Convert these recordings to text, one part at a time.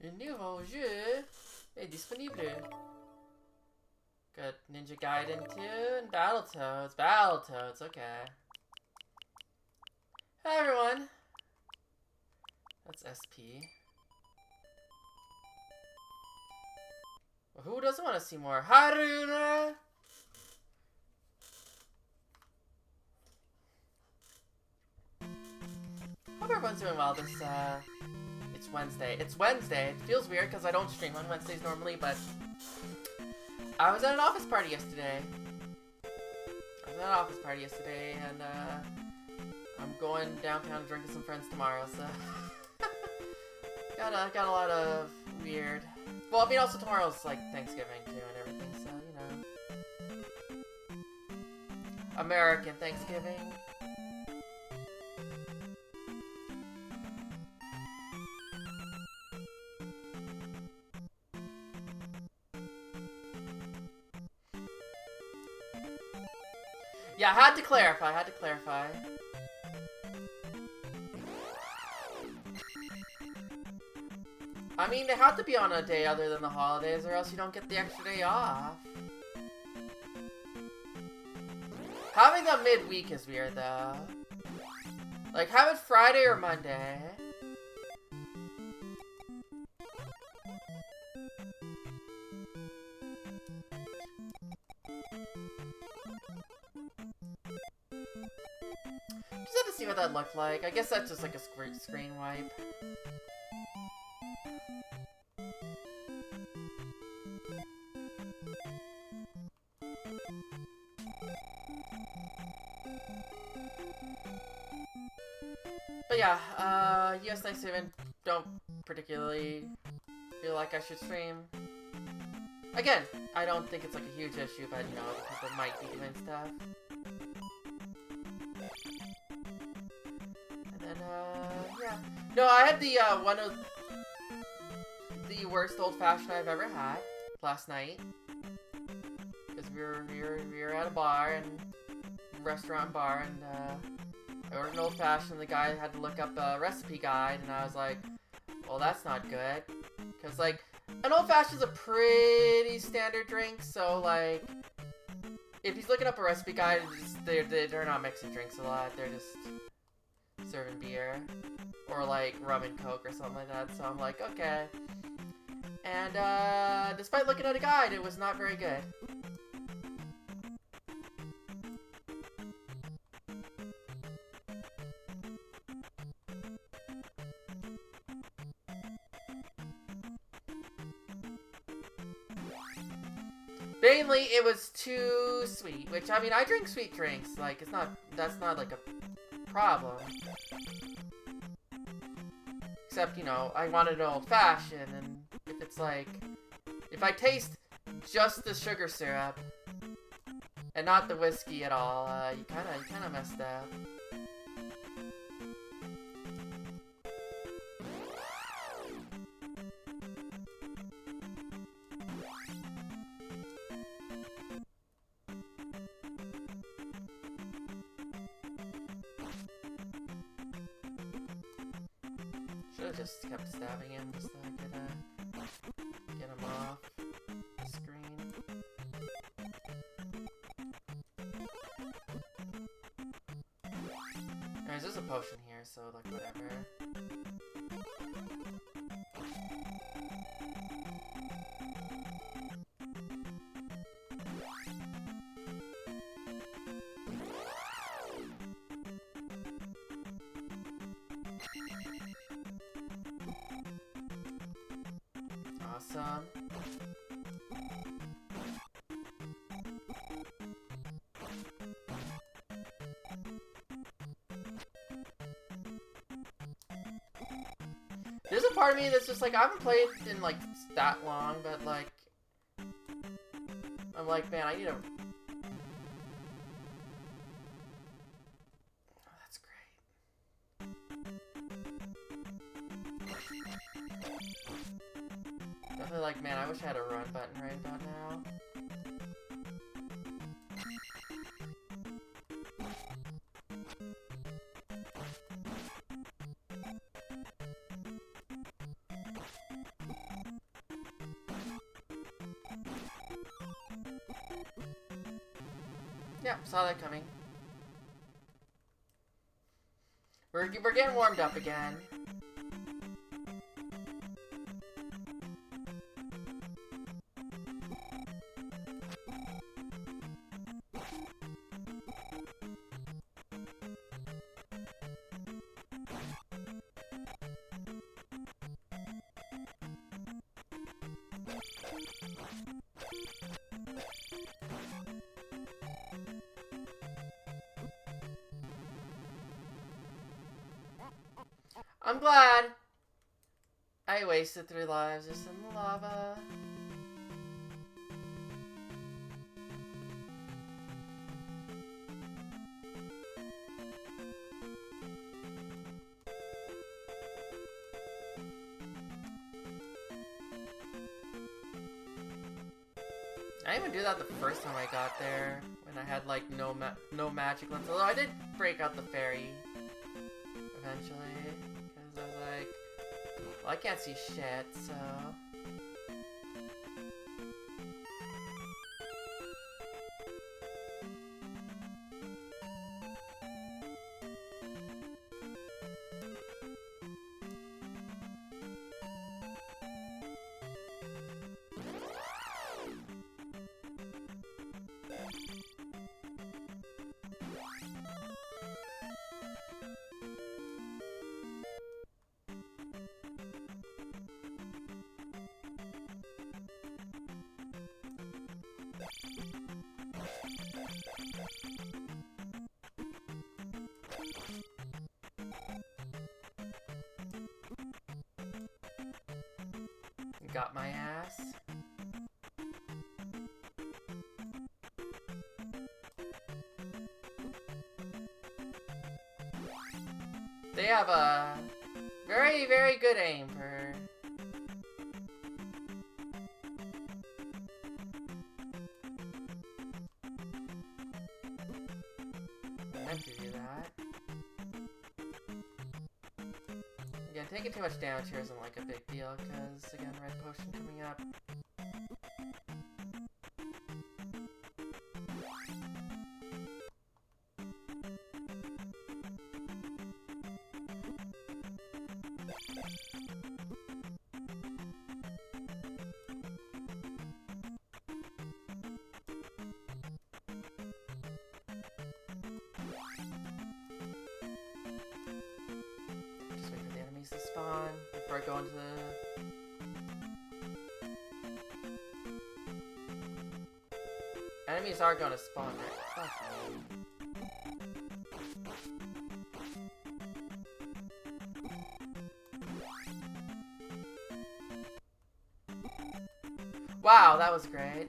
Un nouveau jeu est disponible. Got Ninja Gaiden 2 and Battletoads. Battletoads, okay. Hi everyone. That's SP. Well, who doesn't want to see more? Haruna! Hope everyone's doing well this, it's Wednesday. It's Wednesday. It feels weird because I don't stream on Wednesdays normally, but I was at an office party yesterday. And, I'm going downtown to drink with some friends tomorrow, so... got a lot of weird... Well, I mean, also tomorrow's, like, Thanksgiving, too, and everything, so, you know... American Thanksgiving. Yeah, I had to clarify. I mean, they have to be on a day other than the holidays, or else you don't get the extra day off. Having them midweek is weird, though. Like, have it Friday or Monday. Just had to see what that looked like. I guess that's just like a screen wipe. But yeah, US Thanksgiving, don't particularly feel like I should stream. Again, I don't think it's like a huge issue, but you know, people might be doing stuff. And then, yeah. No, I had the, one of the worst old-fashioned I've ever had last night. Because we were at a bar, restaurant bar, and, I ordered an old-fashioned, the guy had to look up a recipe guide, and I was like, well, that's not good. Because, like, an old-fashioned is a pretty standard drink, so, like, if he's looking up a recipe guide, they're not mixing drinks a lot, they're just serving beer. Or, like, rum and coke or something like that, so I'm like, okay. And, despite looking at a guide, it was not very good. Mainly, it was too sweet, which, I mean, I drink sweet drinks, like, that's not, like, a problem. Except, you know, I wanted an old-fashioned, and if it's, like, if I taste just the sugar syrup, and not the whiskey at all, you kinda messed up. Should've just kept stabbing him just so I could, get him off the screen. Anyways, there's a potion here, so, like, whatever. Awesome. There's a part of me that's just like, I haven't played in like that long, but like, I'm like, man, I need a... Oh, that's great. Definitely like, man, I wish I had a run button right about now. Yep, saw that coming. We're getting warmed up again. I'm glad I wasted 3 lives just in the lava. I didn't even do that the first time I got there, when I had like no magic lens. Although I did break out the fairy eventually, because I was like, well, I can't see shit, so. Got my ass. They have a very, very good aim for... I meant to do that. Again, taking too much damage here isn't like a big deal, because again, red potion coming up. To spawn before I go into the... Enemies are gonna spawn right. Wow, that was great.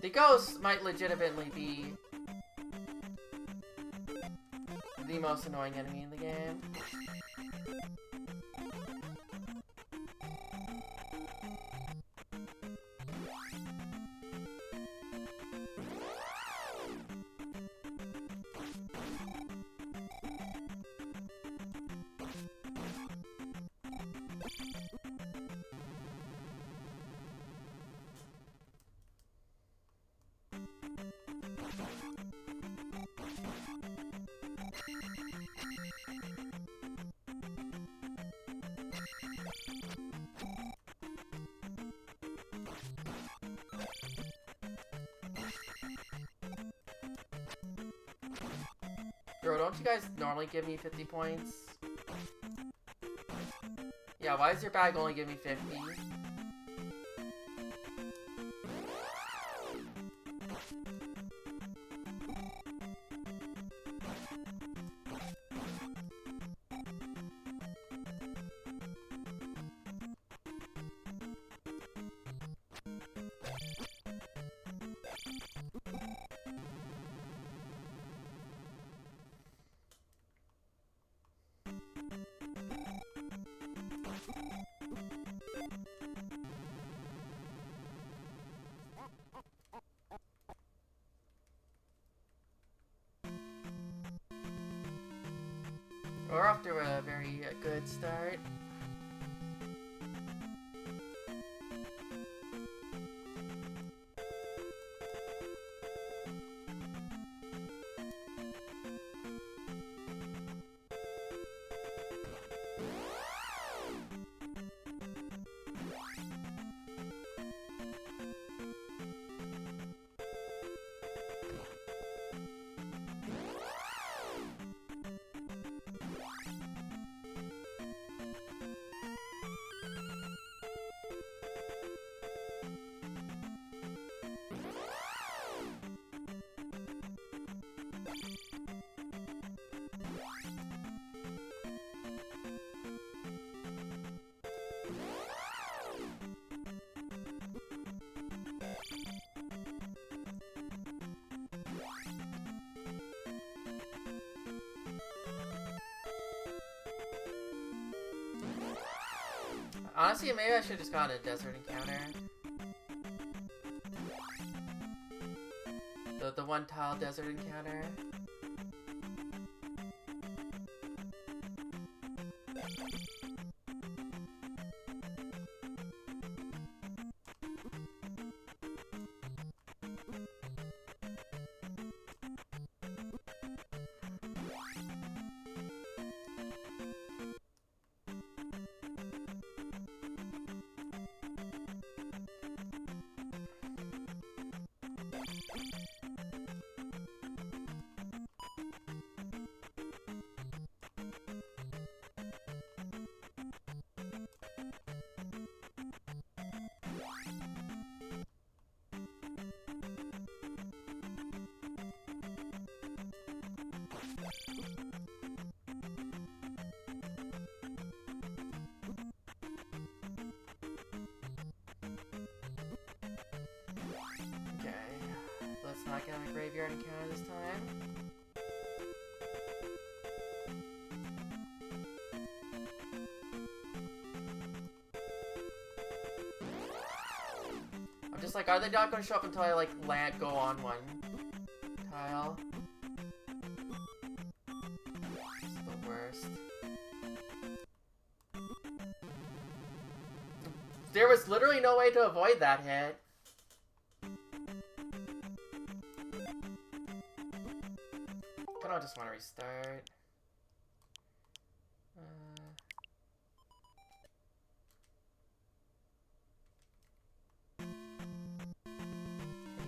The ghosts might legitimately be the most annoying enemy in the game. Bro, don't you guys normally give me 50 points? Yeah, why does your bag only give me 50? We're off to a very good start. Honestly, maybe I should just gone a desert encounter. The one tile desert encounter. Not getting a graveyard encounter this time. I'm just like, are they not going to show up until I like go on one tile? It's the worst. There was literally no way to avoid that hit. I just want to restart. Can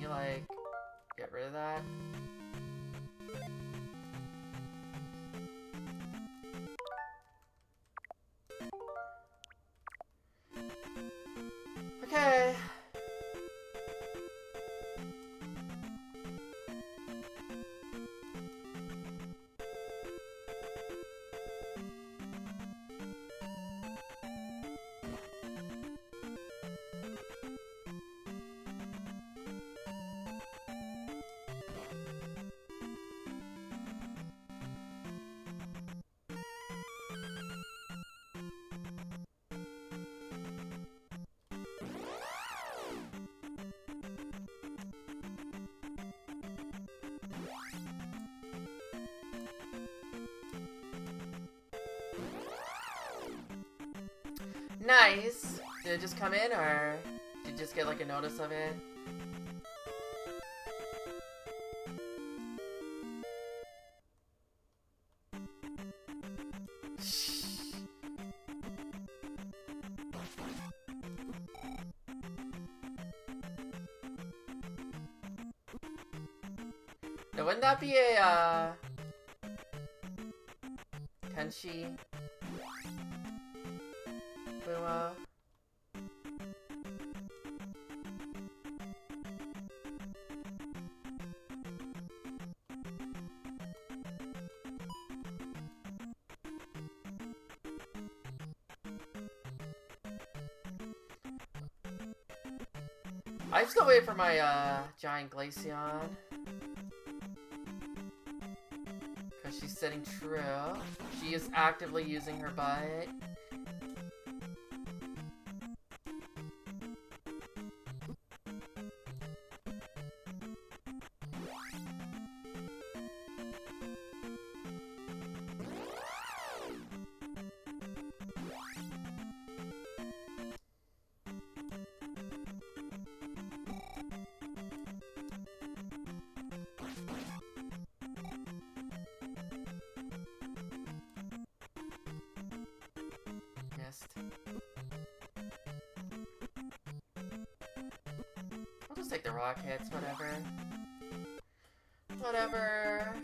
you, like, get rid of that? Okay. Nice! Did it just come in, or did you just get like a notice of it? Now, wouldn't that be a, Tenshi? Buma? I'm still waiting for my, giant Glaceon. Because she's sitting true. She is actively using her butt. next? I'll just take the rock hits, whatever. Whatever.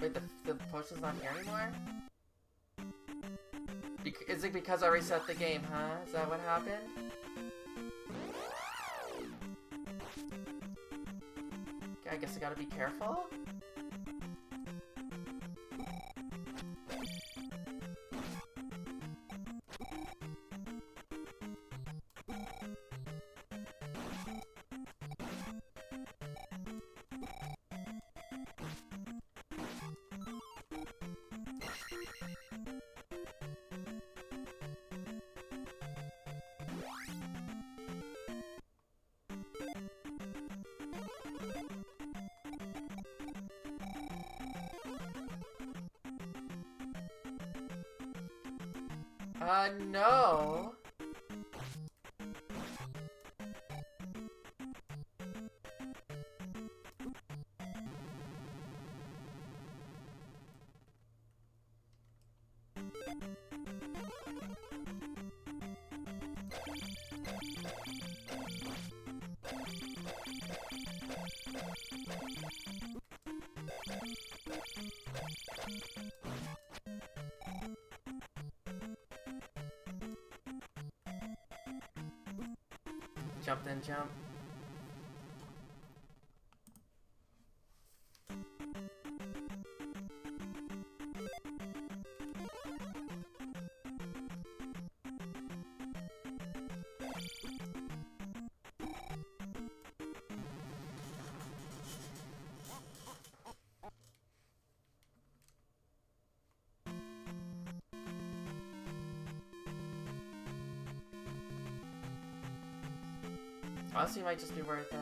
Wait, the potion's not here anymore? Is it because I reset the game, huh? Is that what happened? Okay, I guess I gotta be careful? No. Jump then jump. Honestly, it might just be worth,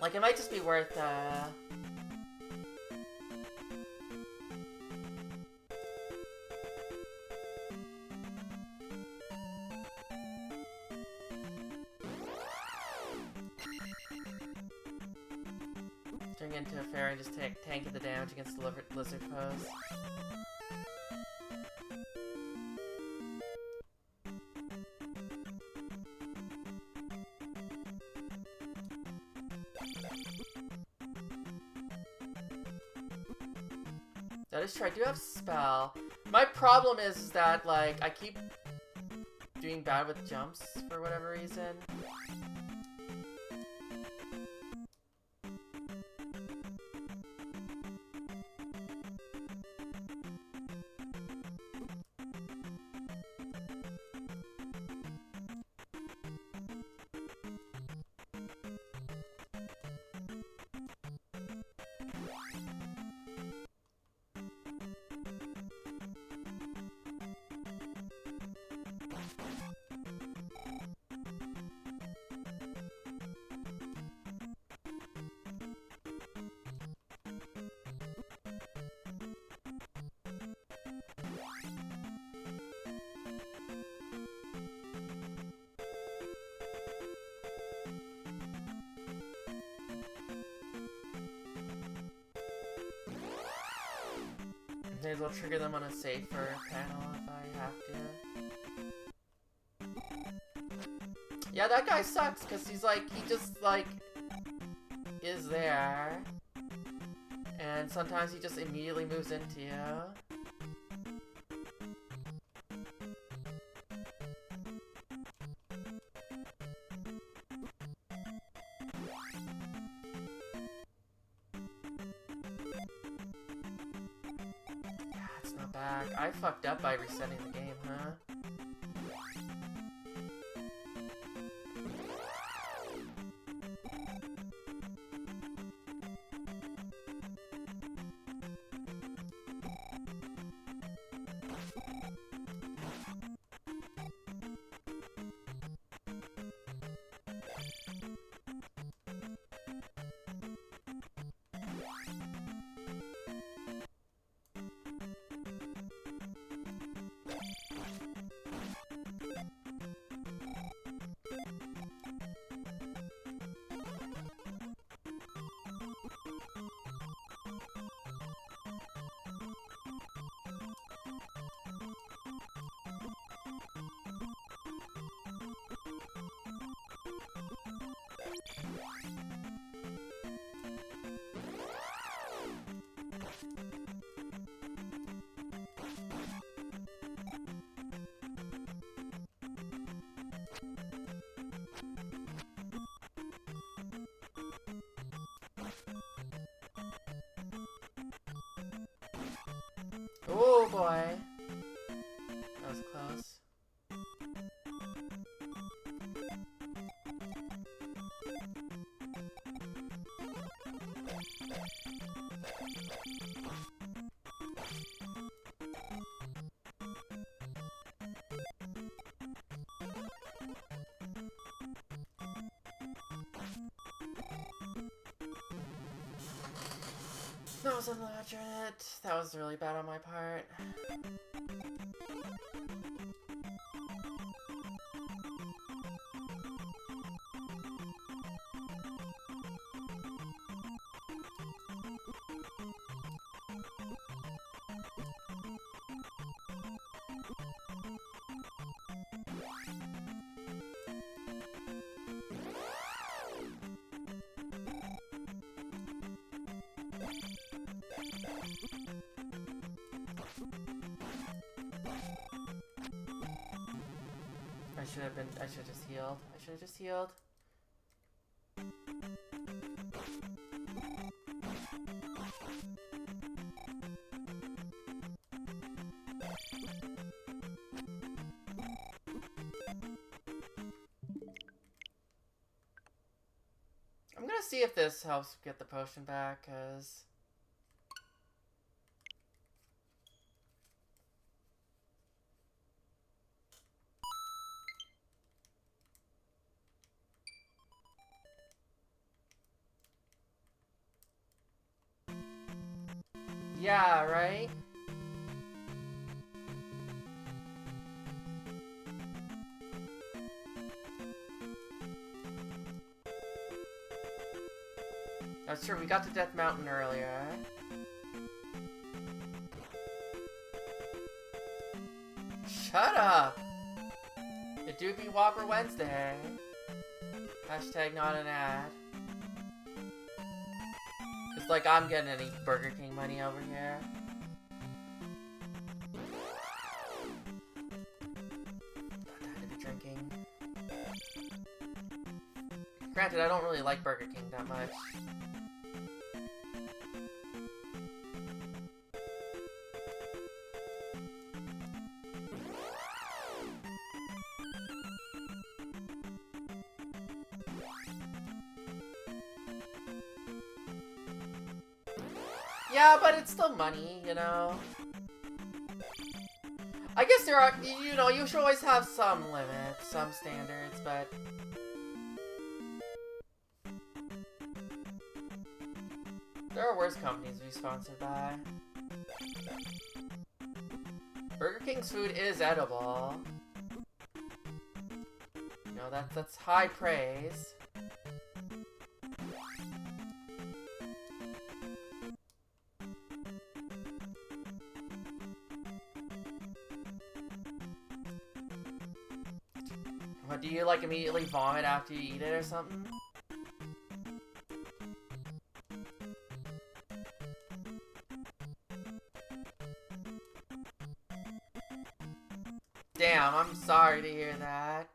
like, it might just be worth, turning into a fairy and just tanking the damage against the lizard foes. That is true, I do have spell. My problem is that, like, I keep doing bad with jumps for whatever reason. May as well trigger them on a safer panel if I have to. Yeah, that guy sucks, because he's like, he just, like, is there. And sometimes he just immediately moves into you. I fucked up by resetting the game, huh? Oh boy. That was close. That was unfortunate. That was really bad on my part. I should have just healed. I should have just healed. I'm gonna see if this helps get the potion back, cause... Yeah, right? That's true, we got to Death Mountain earlier. Shut up! It do be Whopper Wednesday. Hashtag not an ad. It's like I'm getting any Burger King money over here. Not time to be drinking. Granted, I don't really like Burger King that much. Yeah, but it's still money, you know? I guess there are, you know, you should always have some limits, some standards, but... There are worse companies to be sponsored by. Burger King's food is edible. You know, that's high praise. What, do you, like, immediately vomit after you eat it or something? Damn, I'm sorry to hear that.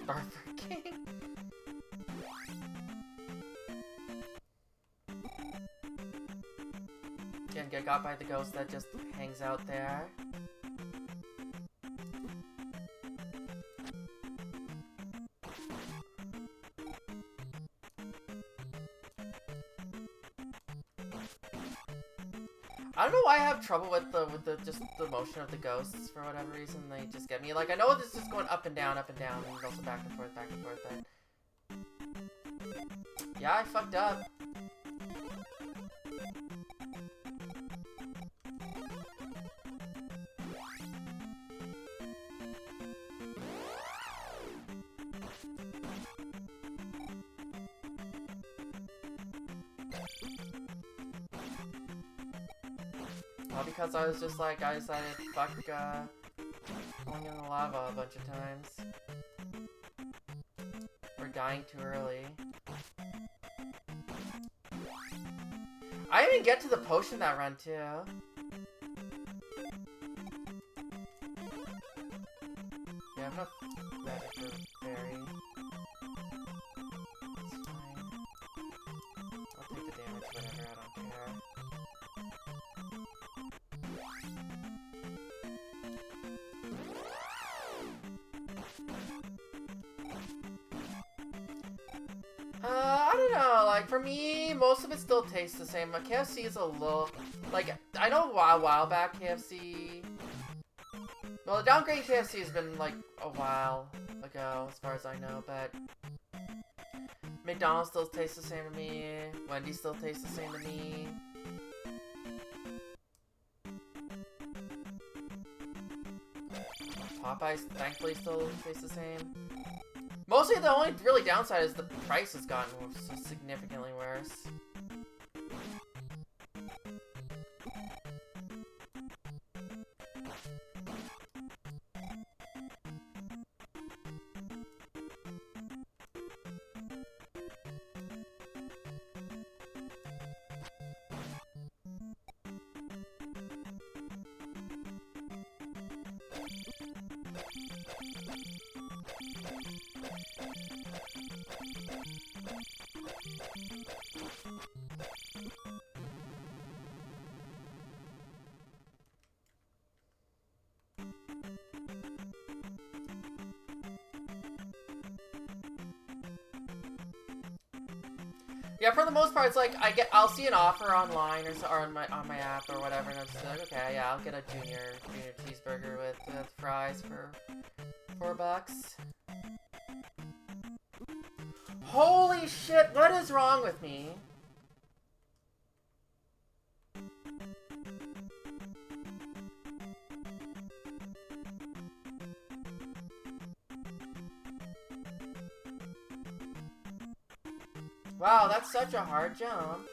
Burger King? Can't get got by the ghost that just hangs out there. I don't know why I have trouble with the just the motion of the ghosts for whatever reason. They just get me. Like, I know this is going up and down, and also back and forth, but yeah, I fucked up. Well, because I was just like, I decided, fuck, going in the lava a bunch of times. dying too early. I didn't even get to the potion that run, too. Yeah, I'm not magic for fairy. It's fine. I'll take the damage, whatever, I don't care. I don't know, like, for me, most of it still tastes the same. KFC is a little, like, I know a while back KFC, well, the downgrading KFC has been, like, a while ago, as far as I know, but McDonald's still tastes the same to me, Wendy's still tastes the same to me. Popeyes, thankfully, still tastes the same. Mostly the only really downside is the price has gotten significantly worse. Yeah, for the most part, it's like I'll see an offer online or on my app or whatever, and I'm just like, okay, yeah, I'll get a junior cheeseburger with fries for $4. Holy shit! What is wrong with me? Wow, that's such a hard jump.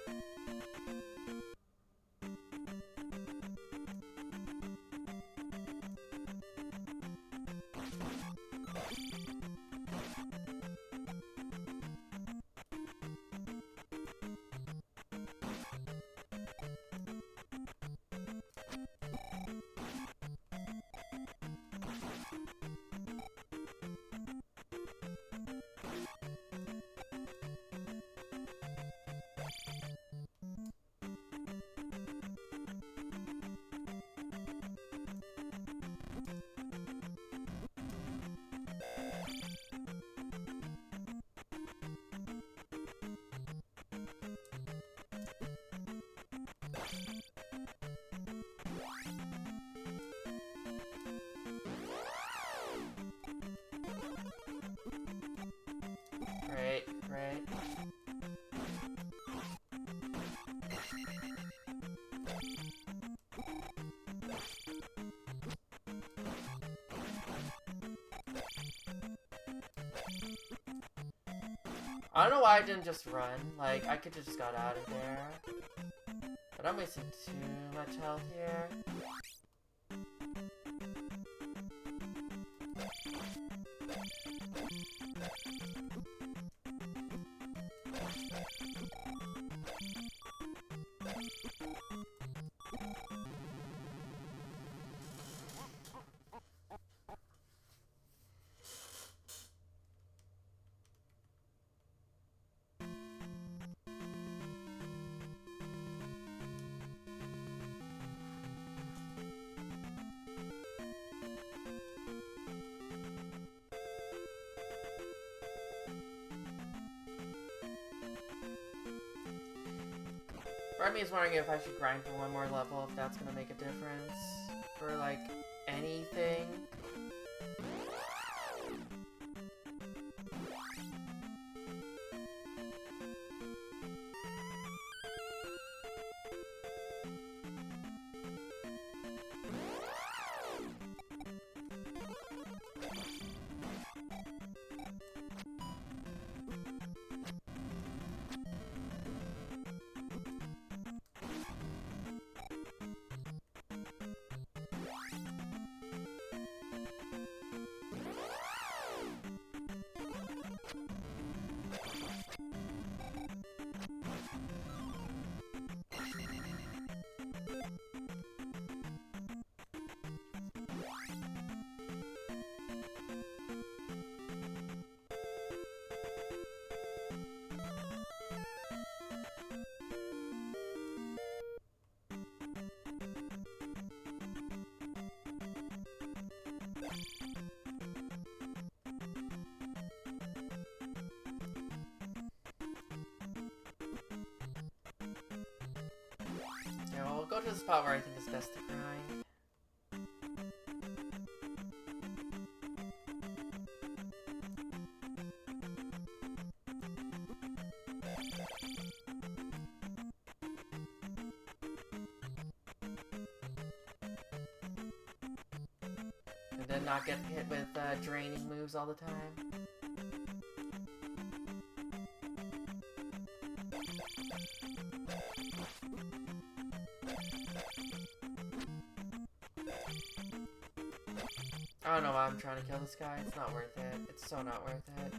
Great. I don't know why I didn't just run. Like, I could have just got out of there. But I'm wasting too much health here. Part of me is wondering if I should grind for one more level, if that's gonna make a difference for, like, anything. go to the spot where I think is best to grind. And then not get hit with draining moves all the time. I don't know why I'm trying to kill this guy. It's not worth it. It's so not worth it.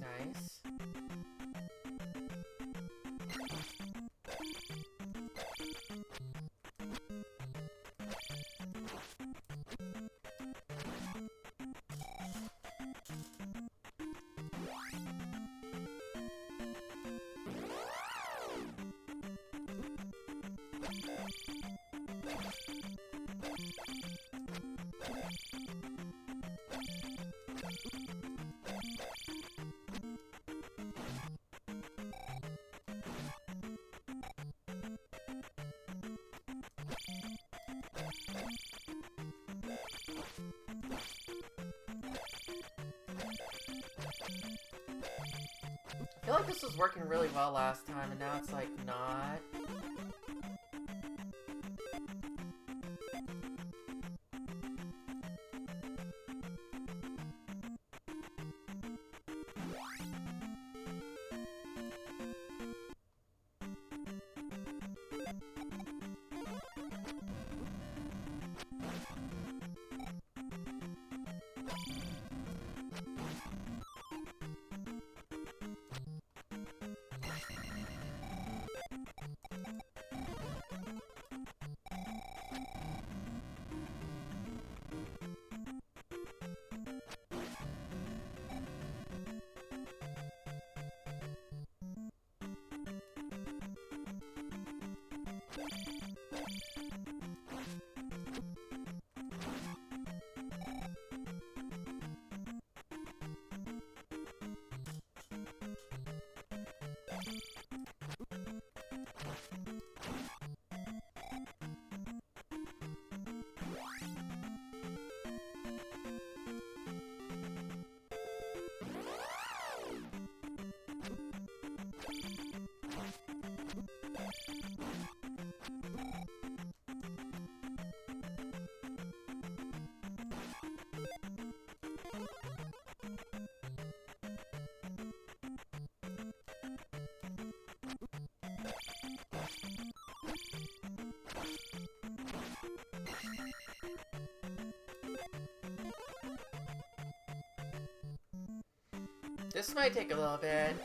Nice. I feel like this was working really well last time, and now it's like not. This might take a little bit.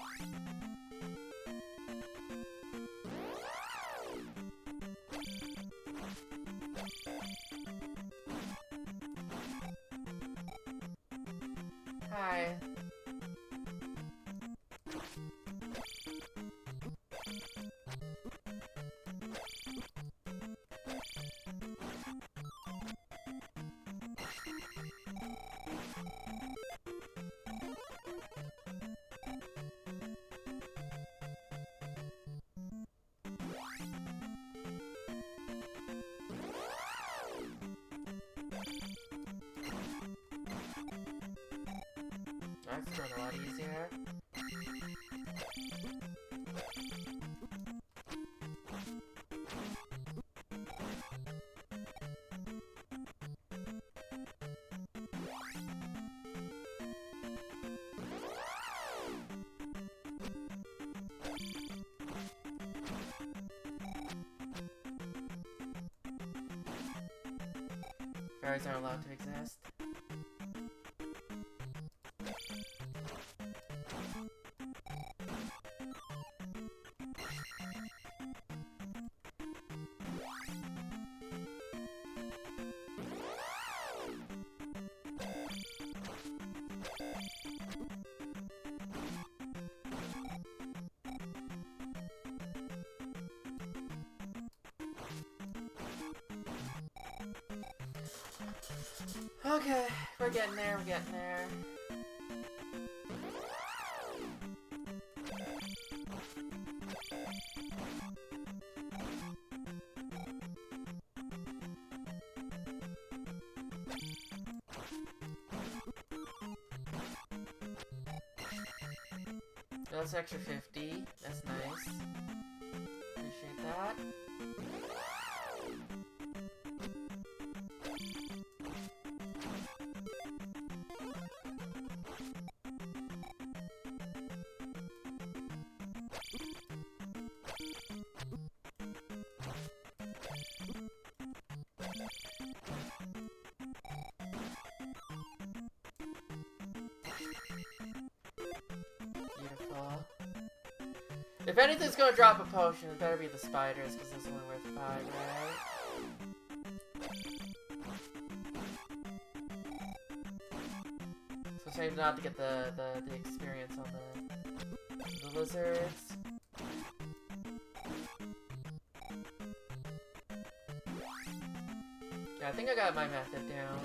Hi. That's going a lot easier. Fairies aren't allowed to exist. Okay, we're getting there, we're getting there. That's extra 50. That's nice. Appreciate that. If anything's gonna drop a potion, it better be the spiders, because it's only worth 5, right? So save not to get the experience on the lizards. Yeah, I think I got my method down.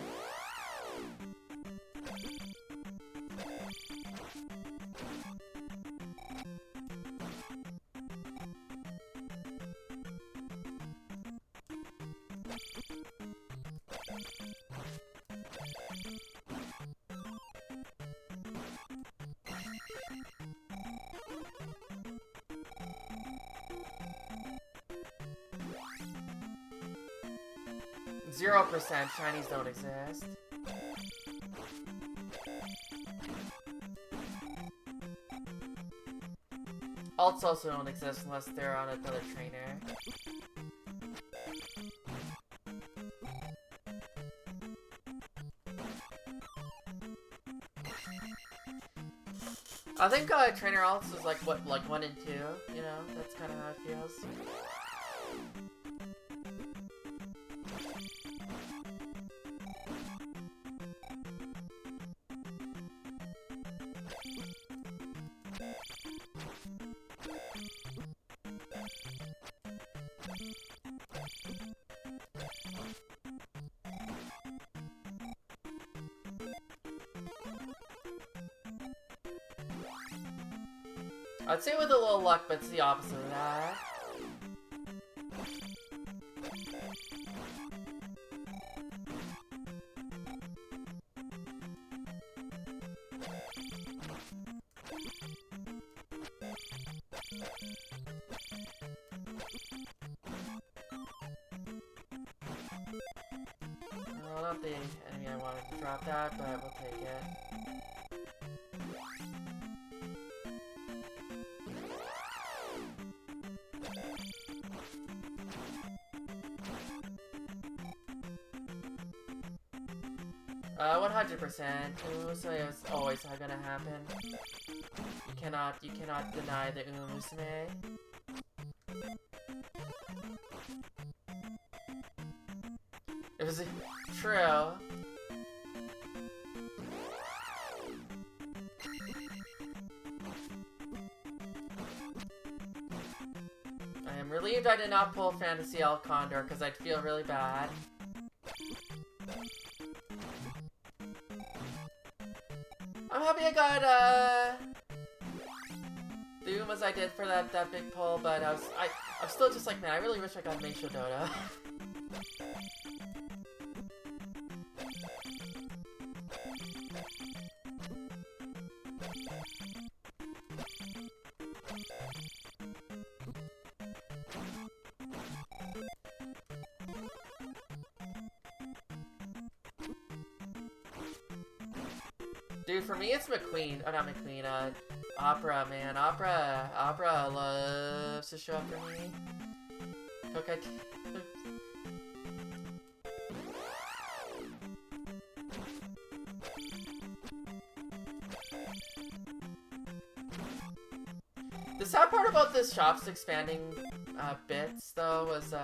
0% shinies don't exist. Alts also don't exist unless they're on another trainer. I think trainer alts is like what, like 1 and 2, you know? That's kind of how it feels. I'd say with a little luck, but it's the opposite of that. Well, not the enemy I wanted to drop that, but we'll take it. 100%. So it's always gonna happen. You cannot deny the Umusume. It was true. I am relieved I did not pull Fantasy Elf Condor because I'd feel really bad. I'm happy I got the Umas I did for that big pull, but I'm still just like, man, I really wish I got Meisho Dota. Dude, for me, it's McQueen. Oh, not McQueen. Opera, man. Opera loves to show up for me. Okay. The sad part about this shop's expanding bits, though, was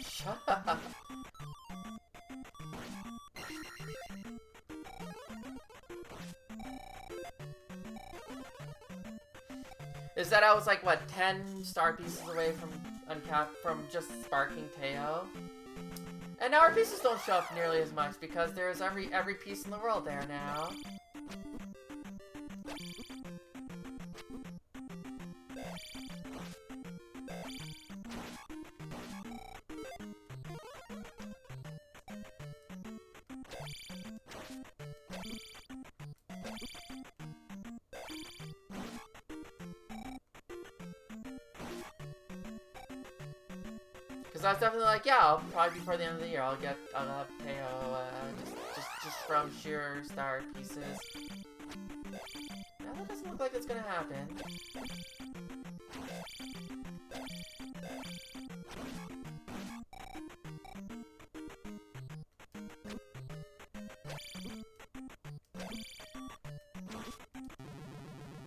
shut up. Is that I was like, what, 10 star pieces away from uncapped from just sparking Teo. And now our pieces don't show up nearly as much because there's every piece in the world there now. Because I was definitely like, yeah, I'll probably before the end of the year I'll have Teo just from sheer star pieces. Now that doesn't look like it's gonna happen.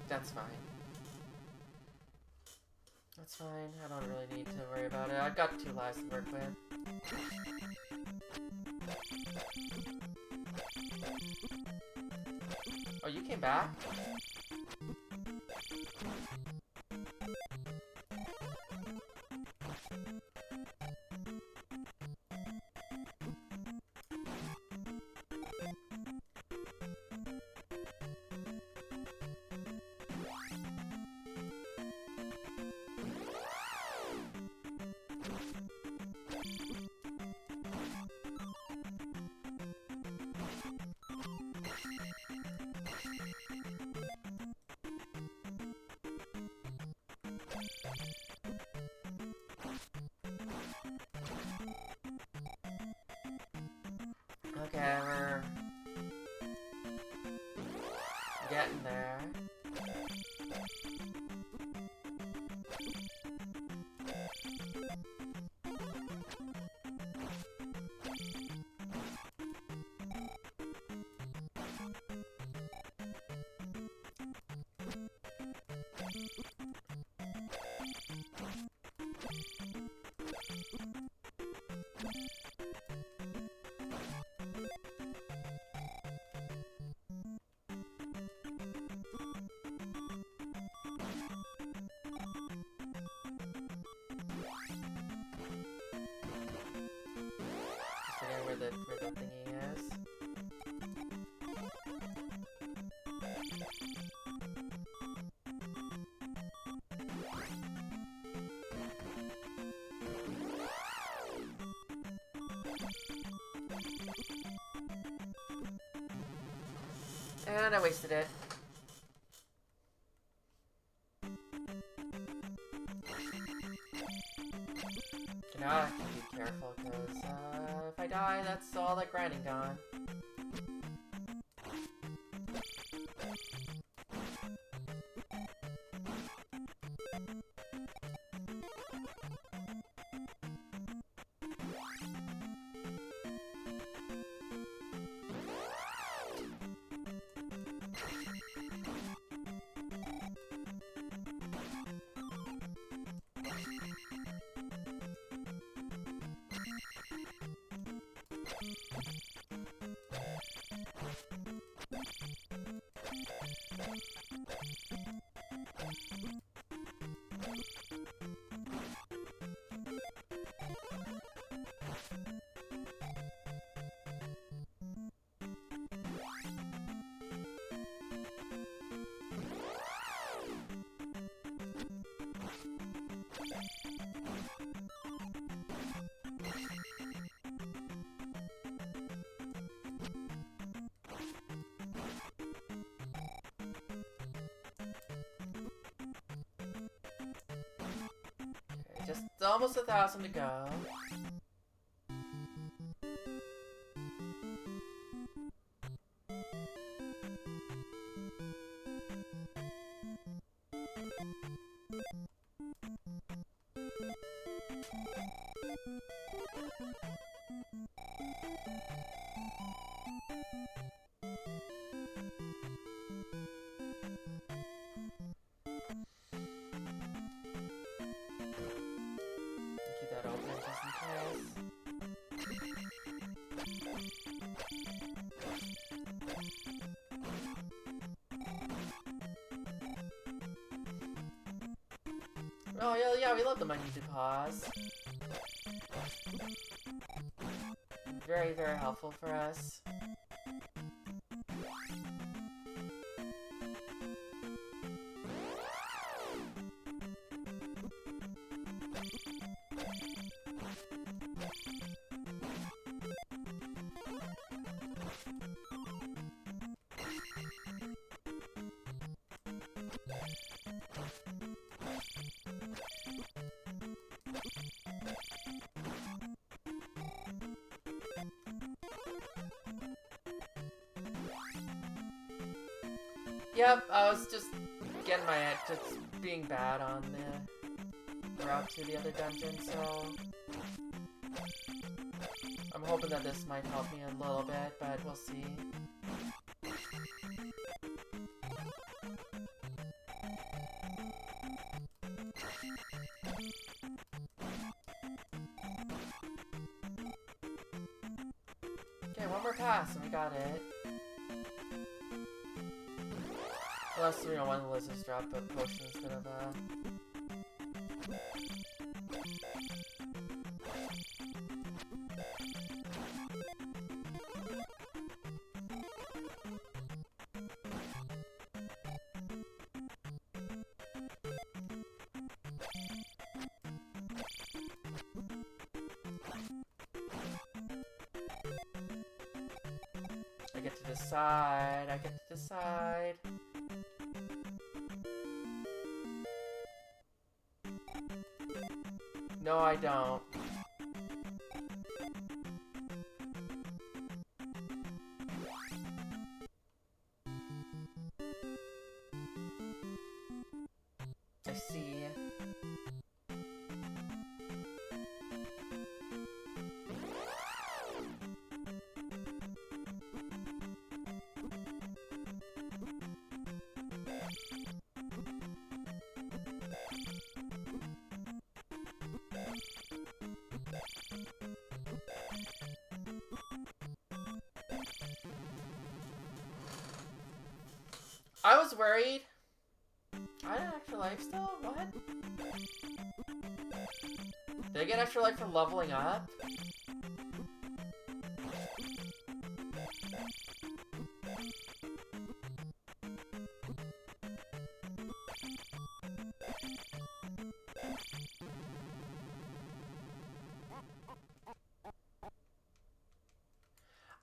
That's fine. That's fine. I don't really need to worry about it. I've got 2 lives to work with. Oh, you came back? Okay, we're getting there. Where the thingy is. And I wasted it. Now I have to be careful because if I die, that's all that grinding gone. Just almost 1,000 to go. Keep that open just in case. Oh, yeah, yeah, we love the menu to pause. Very, very helpful for us. Yep, I was just getting my head, just being bad on the route to the other dungeon, so I'm hoping that this might help me a little bit, but we'll see. Okay, one more pass and we got it. Unless, you know, one of the lizards drop a potion instead of I get to decide, I get to decide. No, I don't. I see. I was worried. I had an extra life still? What? Did I get extra life for leveling up?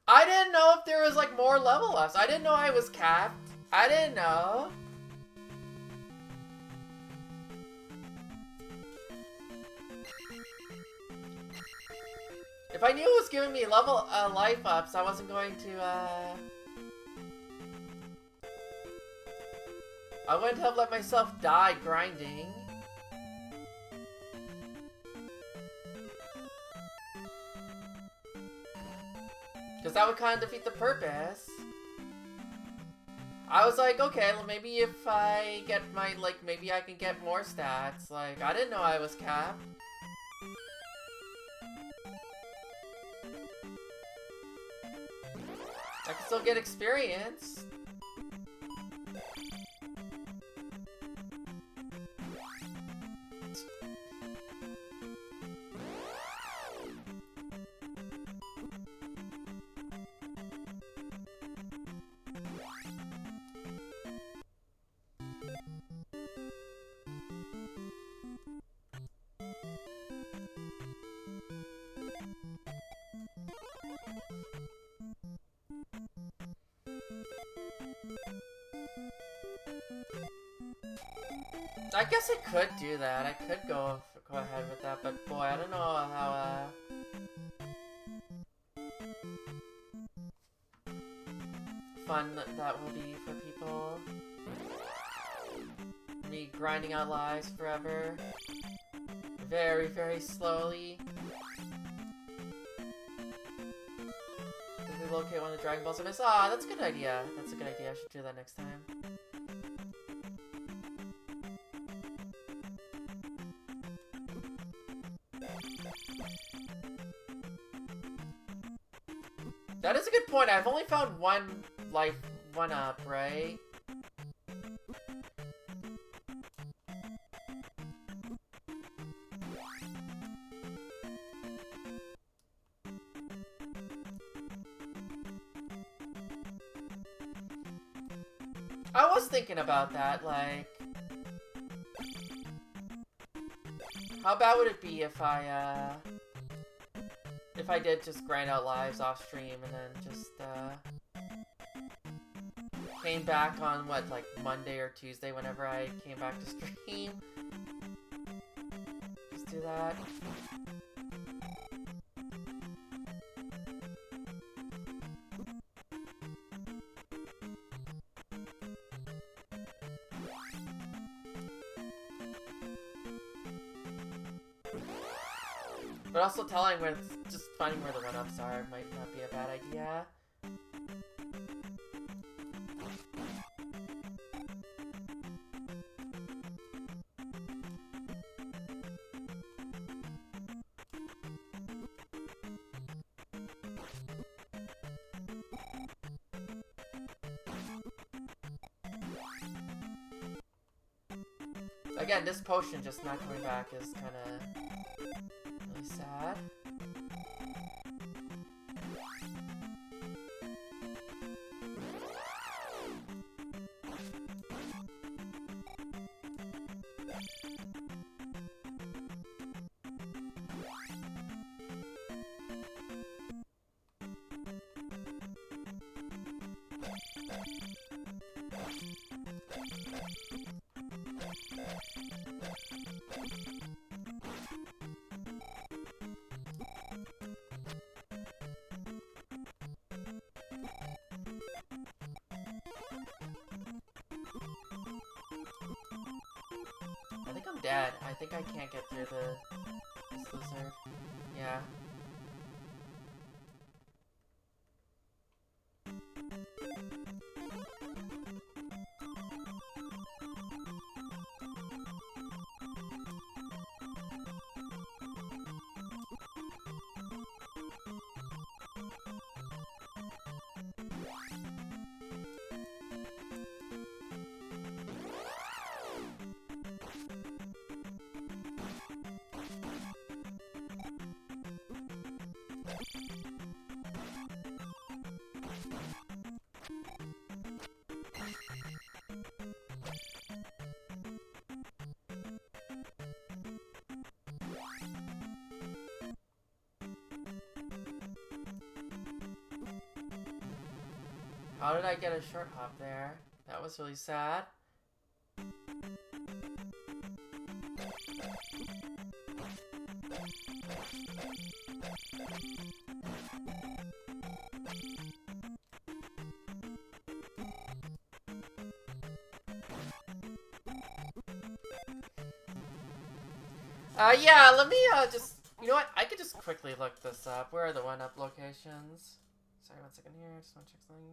I didn't know if there was like more level ups. I didn't know I was capped. I didn't know. If I knew it was giving me level life ups, I wasn't going to I wouldn't have let myself die grinding. Because that would kind of defeat the purpose. I was like, okay, well, maybe if I get my, like, maybe I can get more stats. Like, I didn't know I was capped. I can still get experience. I guess I could do that. I could go ahead with that, but boy, I don't know how fun that will be for people. Me grinding out lives forever. Very, very slowly. Did we locate one of the Dragon Balls I missed? Ah, that's a good idea. That's a good idea. I should do that next time. That is a good point. I've only found one life, one up, right? I was thinking about that, like... How bad would it be if I did just grind out lives off stream and then just, came back on, what, like, Monday or Tuesday whenever I came back to stream? Just do that. But also telling where just finding where the one-ups are might not be a bad idea. Again, this potion just not coming back is kind of really sad. I think I'm dead. I think I can't get through this lizard. Yeah. How did I get a short hop there? That was really sad. Yeah, let me, just... You know what? I could just quickly look this up. Where are the one-up locations? Sorry, 1 second here. I just want to check something.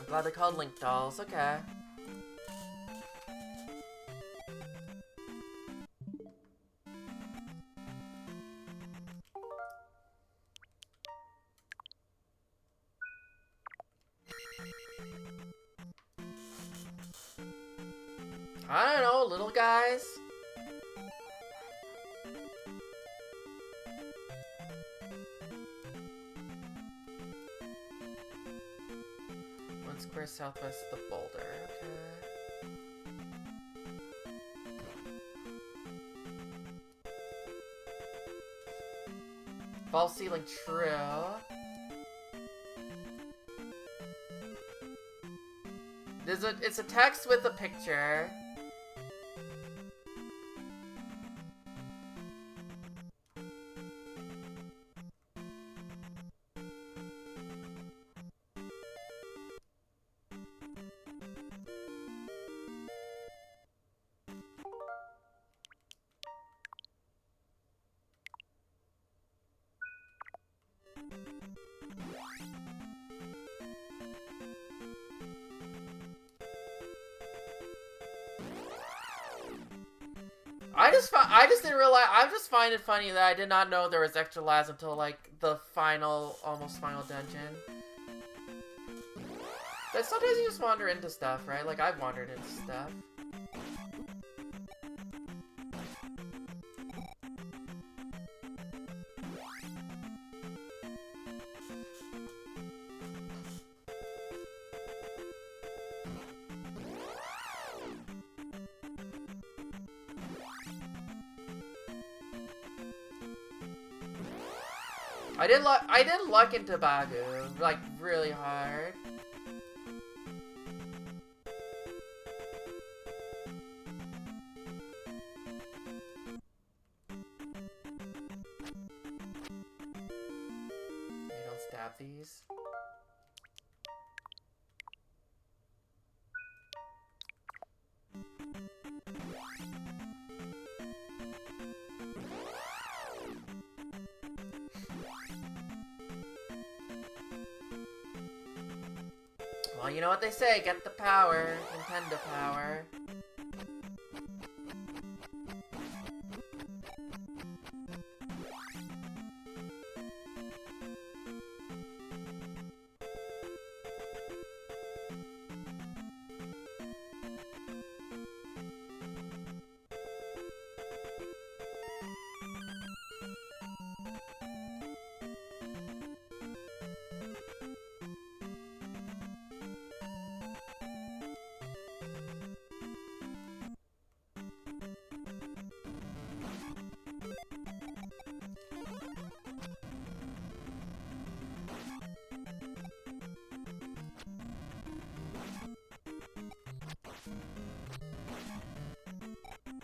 Glad they're called Link dolls, okay. I don't know, little guys. Square southwest of the boulder, okay. False ceiling, true. It's a text with a picture. I just didn't realize. I just find it funny that I did not know there was extra lives until like the final, almost final dungeon. But sometimes you just wander into stuff, right? Like I've wandered into stuff. I did luck into Bagu, like, really hard. You don't stab these. Well, you know what they say, get the power, Nintendo power.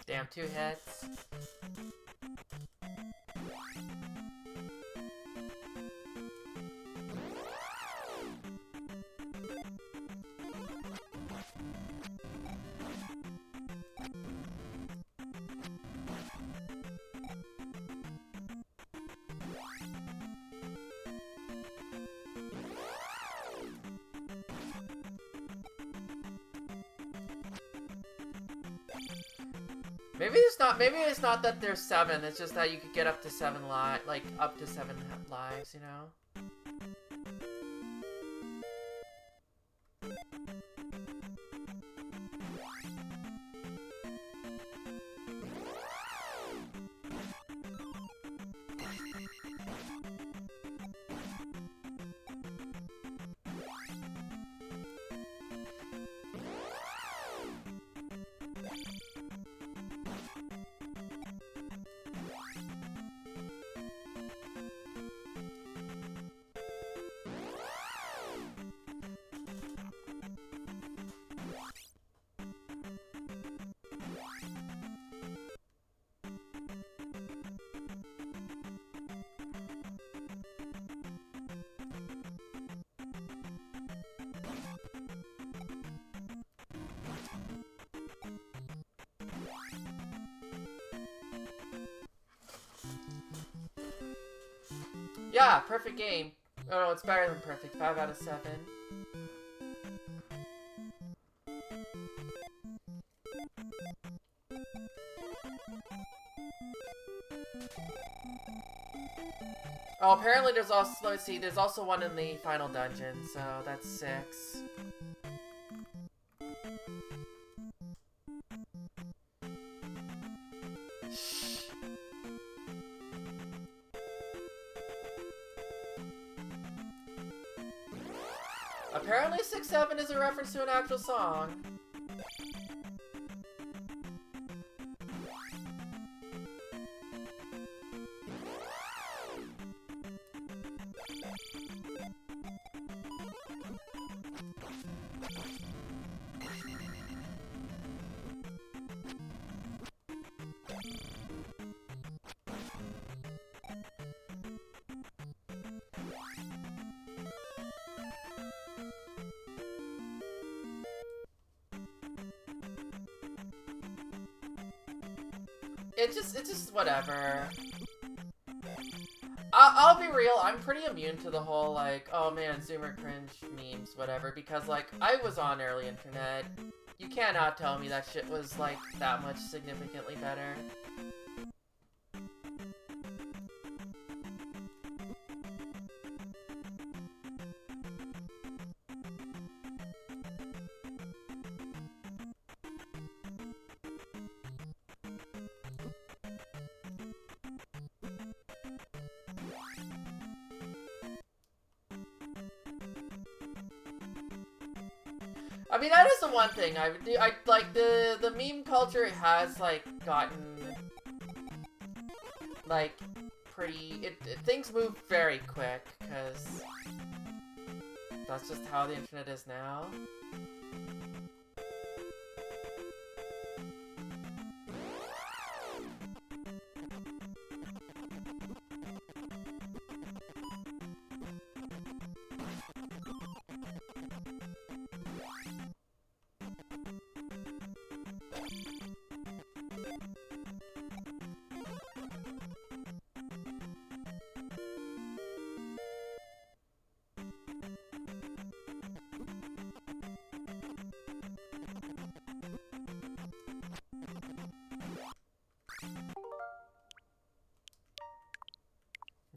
Damn, 2 hits. Maybe it's not that there's 7, it's just that you could get up to 7 like up to 7 lives, you know? Yeah, perfect game. Oh no, it's better than perfect. 5 out of 7. Oh, apparently there's also, let's see, there's also one in the final dungeon, so that's 6. Apparently 6-7 is a reference to an actual song. it's just whatever. I'll be real, I'm pretty immune to the whole, like, oh man, Zoomer cringe memes, whatever, because, like, I was on early internet. You cannot tell me that shit was, like, that much significantly better. I mean, that is the one thing I like the meme culture has like gotten like pretty things move very quick because that's just how the internet is now.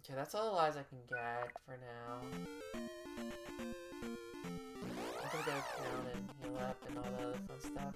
Okay, that's all the lives I can get for now. I'm gonna go down and heal up and all the other fun stuff.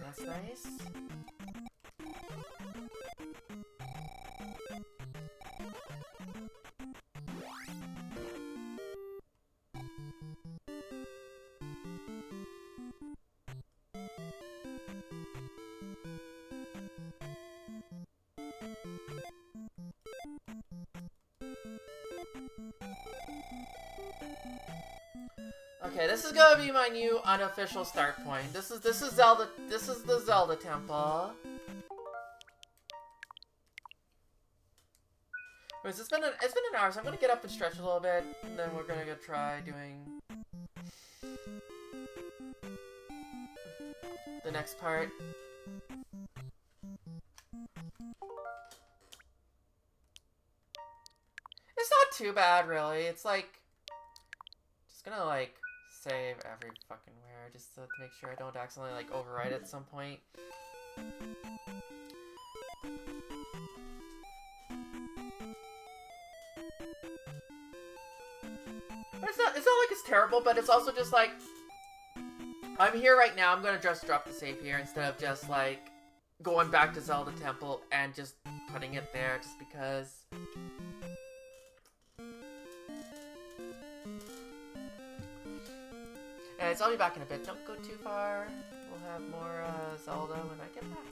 That's nice. Okay, this is gonna be my new unofficial start point. This is Zelda. This is the Zelda temple. Wait, it's been an hour, so I'm gonna get up and stretch a little bit, and then we're gonna go try doing the next part. It's not too bad, really. It's like just gonna like save every fucking where just to make sure I don't accidentally like overwrite it at some point. But it's not like it's terrible, but it's also just like I'm here right now, I'm gonna just drop the save here instead of just like going back to Zelda Temple and just putting it there just because. Alright, so I'll be back in a bit. Don't go too far. We'll have more Zelda when I get back.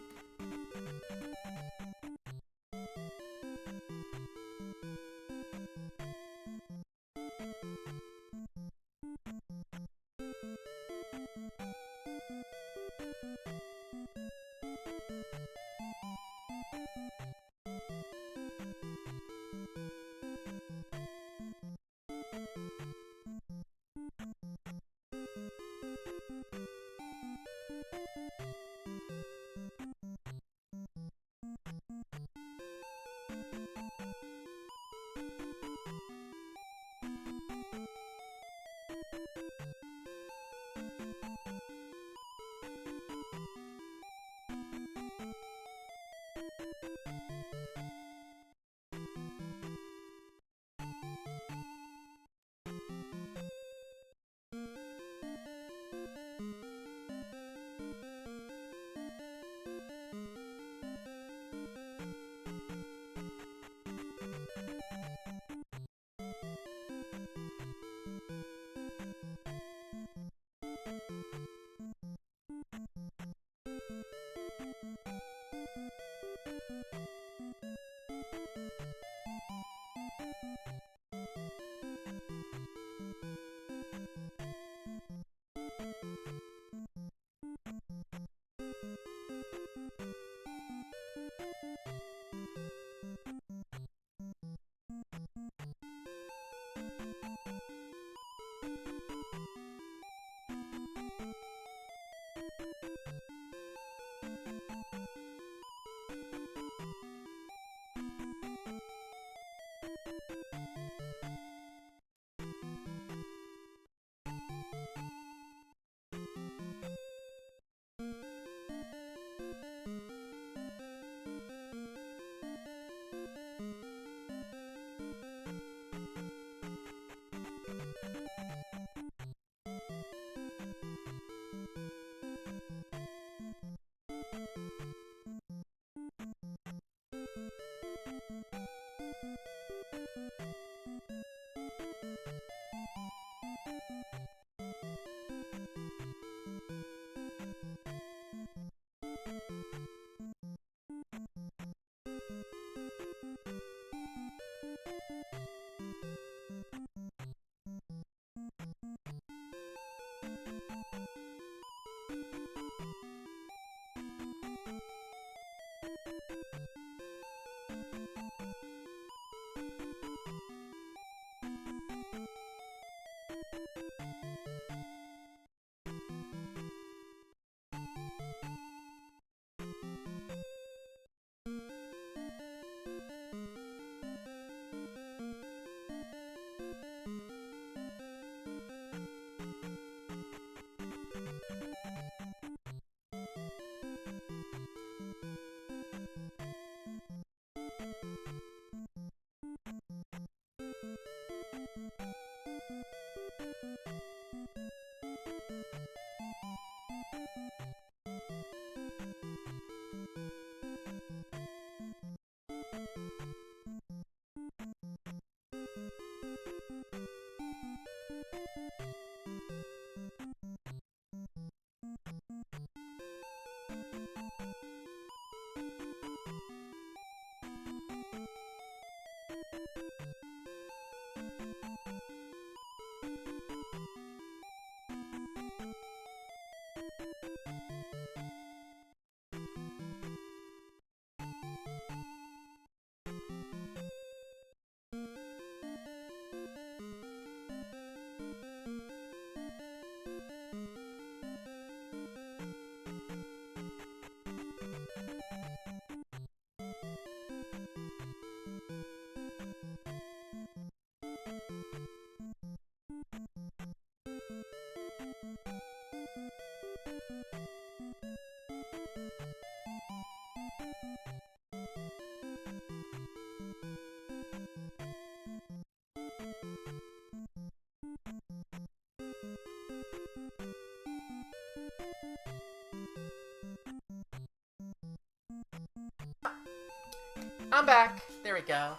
I'm back. There we go.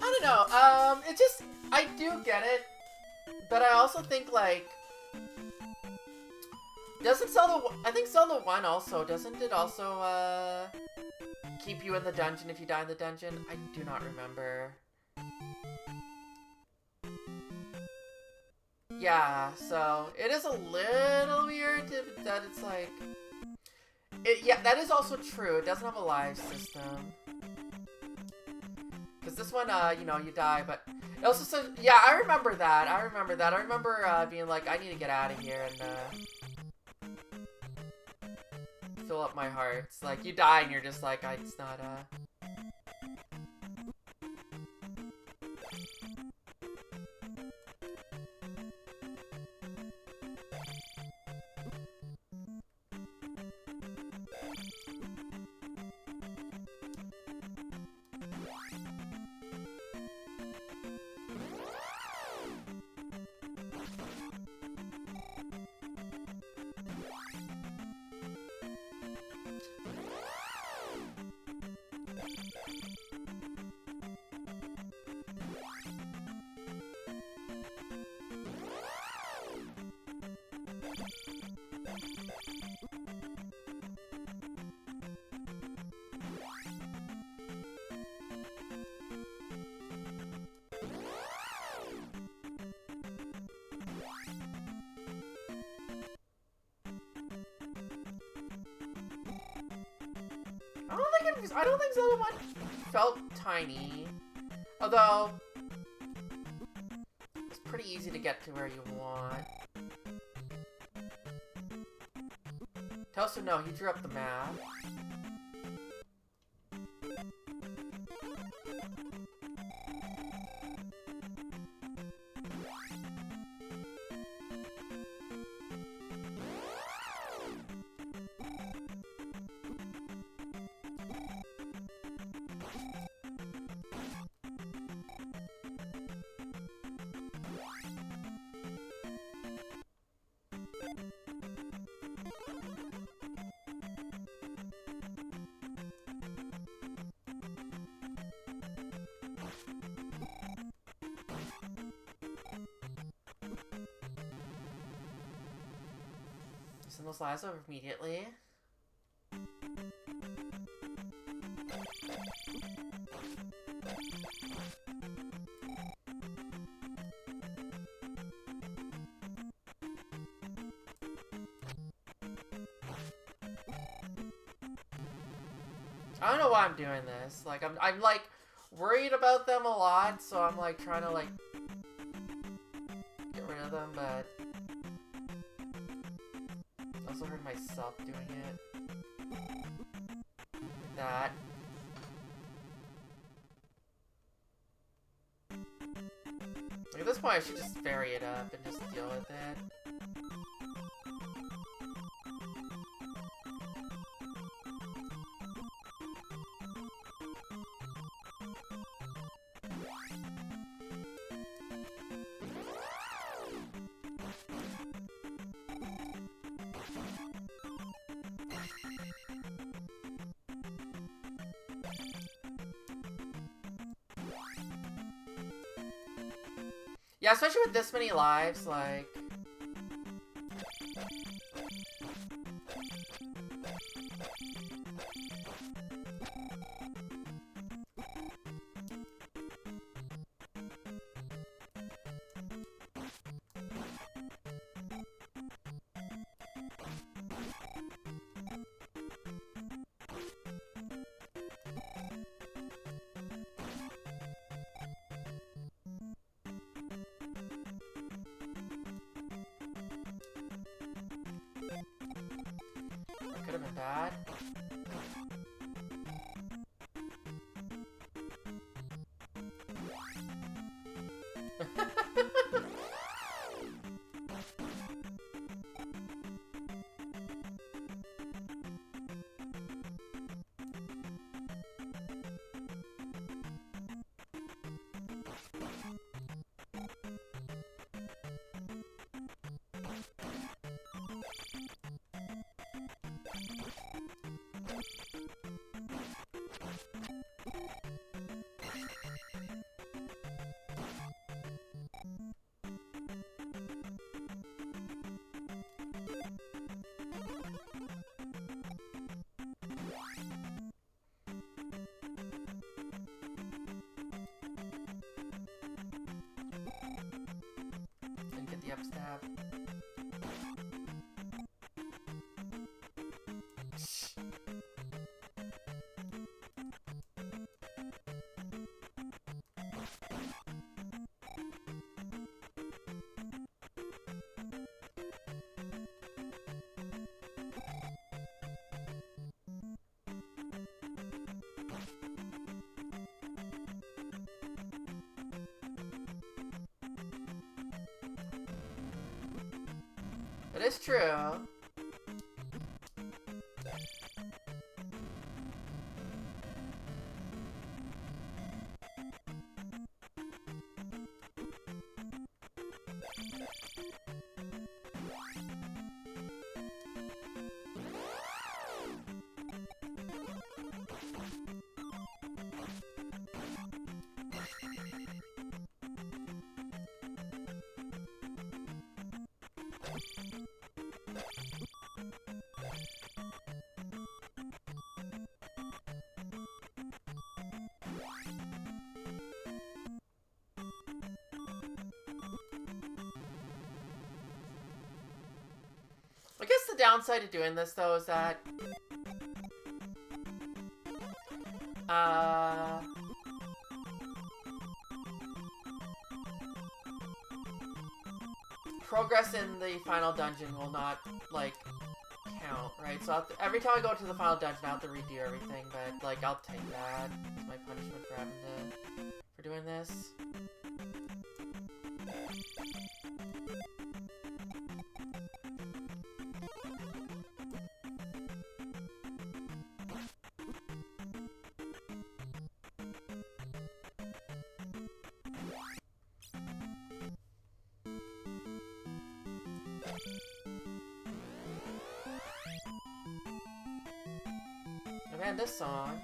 I don't know. It just, I do get it, but I also think like, doesn't Zelda? I think Zelda 1 also doesn't it also keep you in the dungeon if you die in the dungeon? I do not remember. Yeah, so it is a little weird that it's like, yeah, that is also true. It doesn't have a live system. Because this one, you know, you die, but it also says, yeah, I remember that. I remember that. I remember being like, I need to get out of here and fill up my hearts. Like, you die and you're just like, it's not, I don't think Zelda 1 felt tiny. Although, it's pretty easy to get to where you want. Toaster, no, he drew up the map. Send those lives over immediately. I don't know why I'm doing this. Like, I'm like worried about them a lot, so I'm like trying to like get rid of them, but I also heard myself doing it. Like that. Like, at this point, I should just vary it up and just deal with it. Yeah, especially with this many lives, like... Could have been bad. Didn't get the up stab. It is true. I guess the downside of doing this, though, is that Uh... Progress in the final dungeon will not, like, count, right? So every time I go to the final dungeon, I have to redo everything, but, like, I'll take that as my punishment for having to... for doing this. Oh man, this song.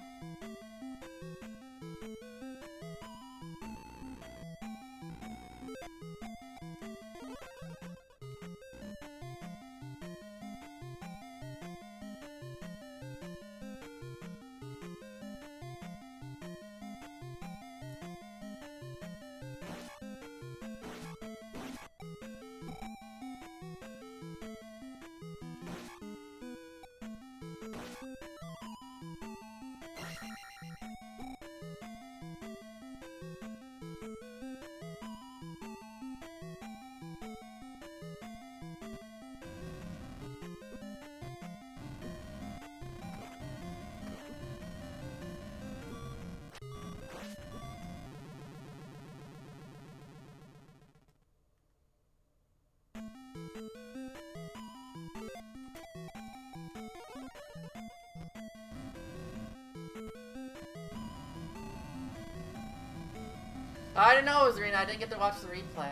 I didn't know it was Arena. I didn't get to watch the replay.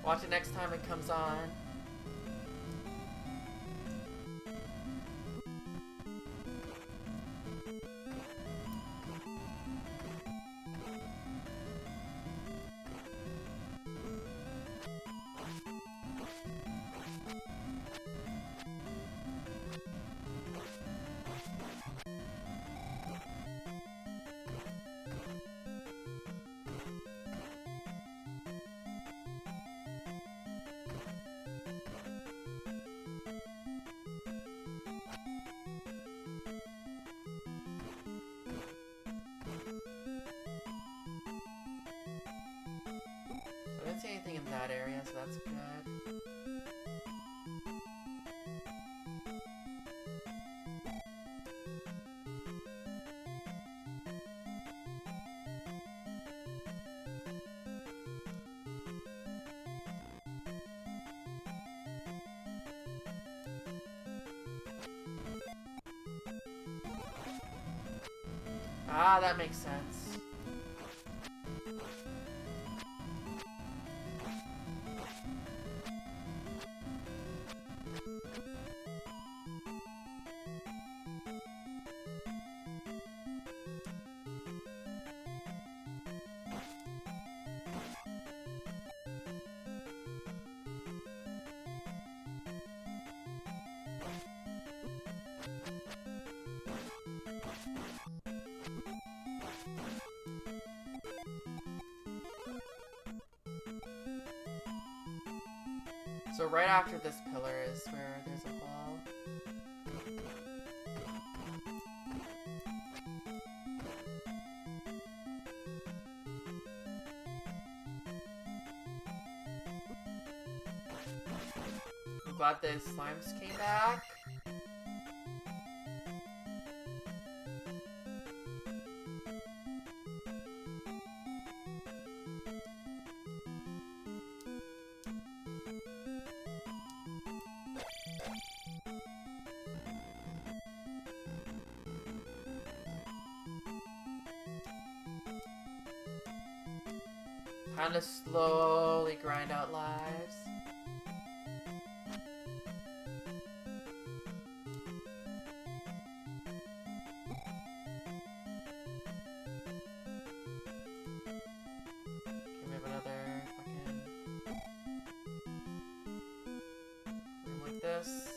Watch it next time it comes on. I didn't see anything in that area, so that's good. Ah, that makes sense. So right after this pillar is where there's a hole. I'm glad the slimes came back. Time to slowly grind out lives. Okay, we have another fucking room like this.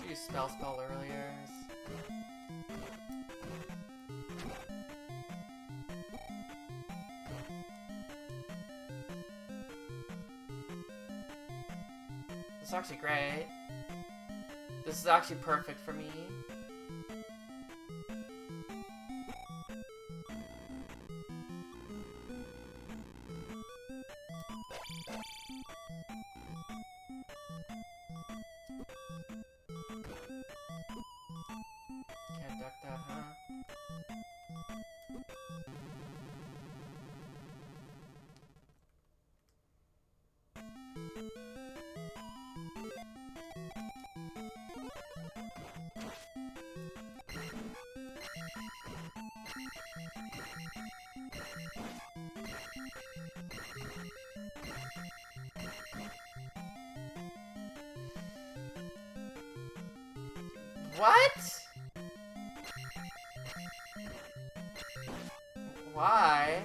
Should use spell earlier. It's actually great. This is actually perfect for me. Can't duck that, huh? What? Why?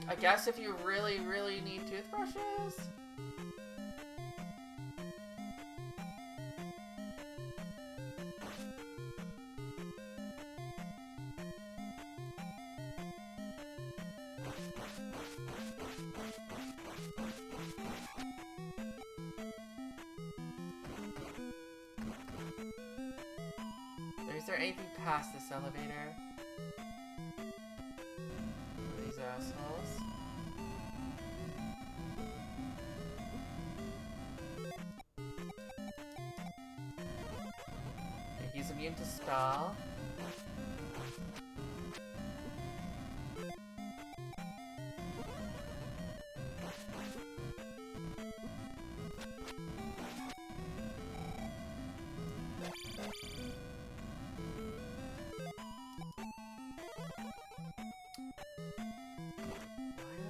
I guess if you really, really need toothbrushes? Is there anything past this elevator? These assholes. Okay, he's immune to spell.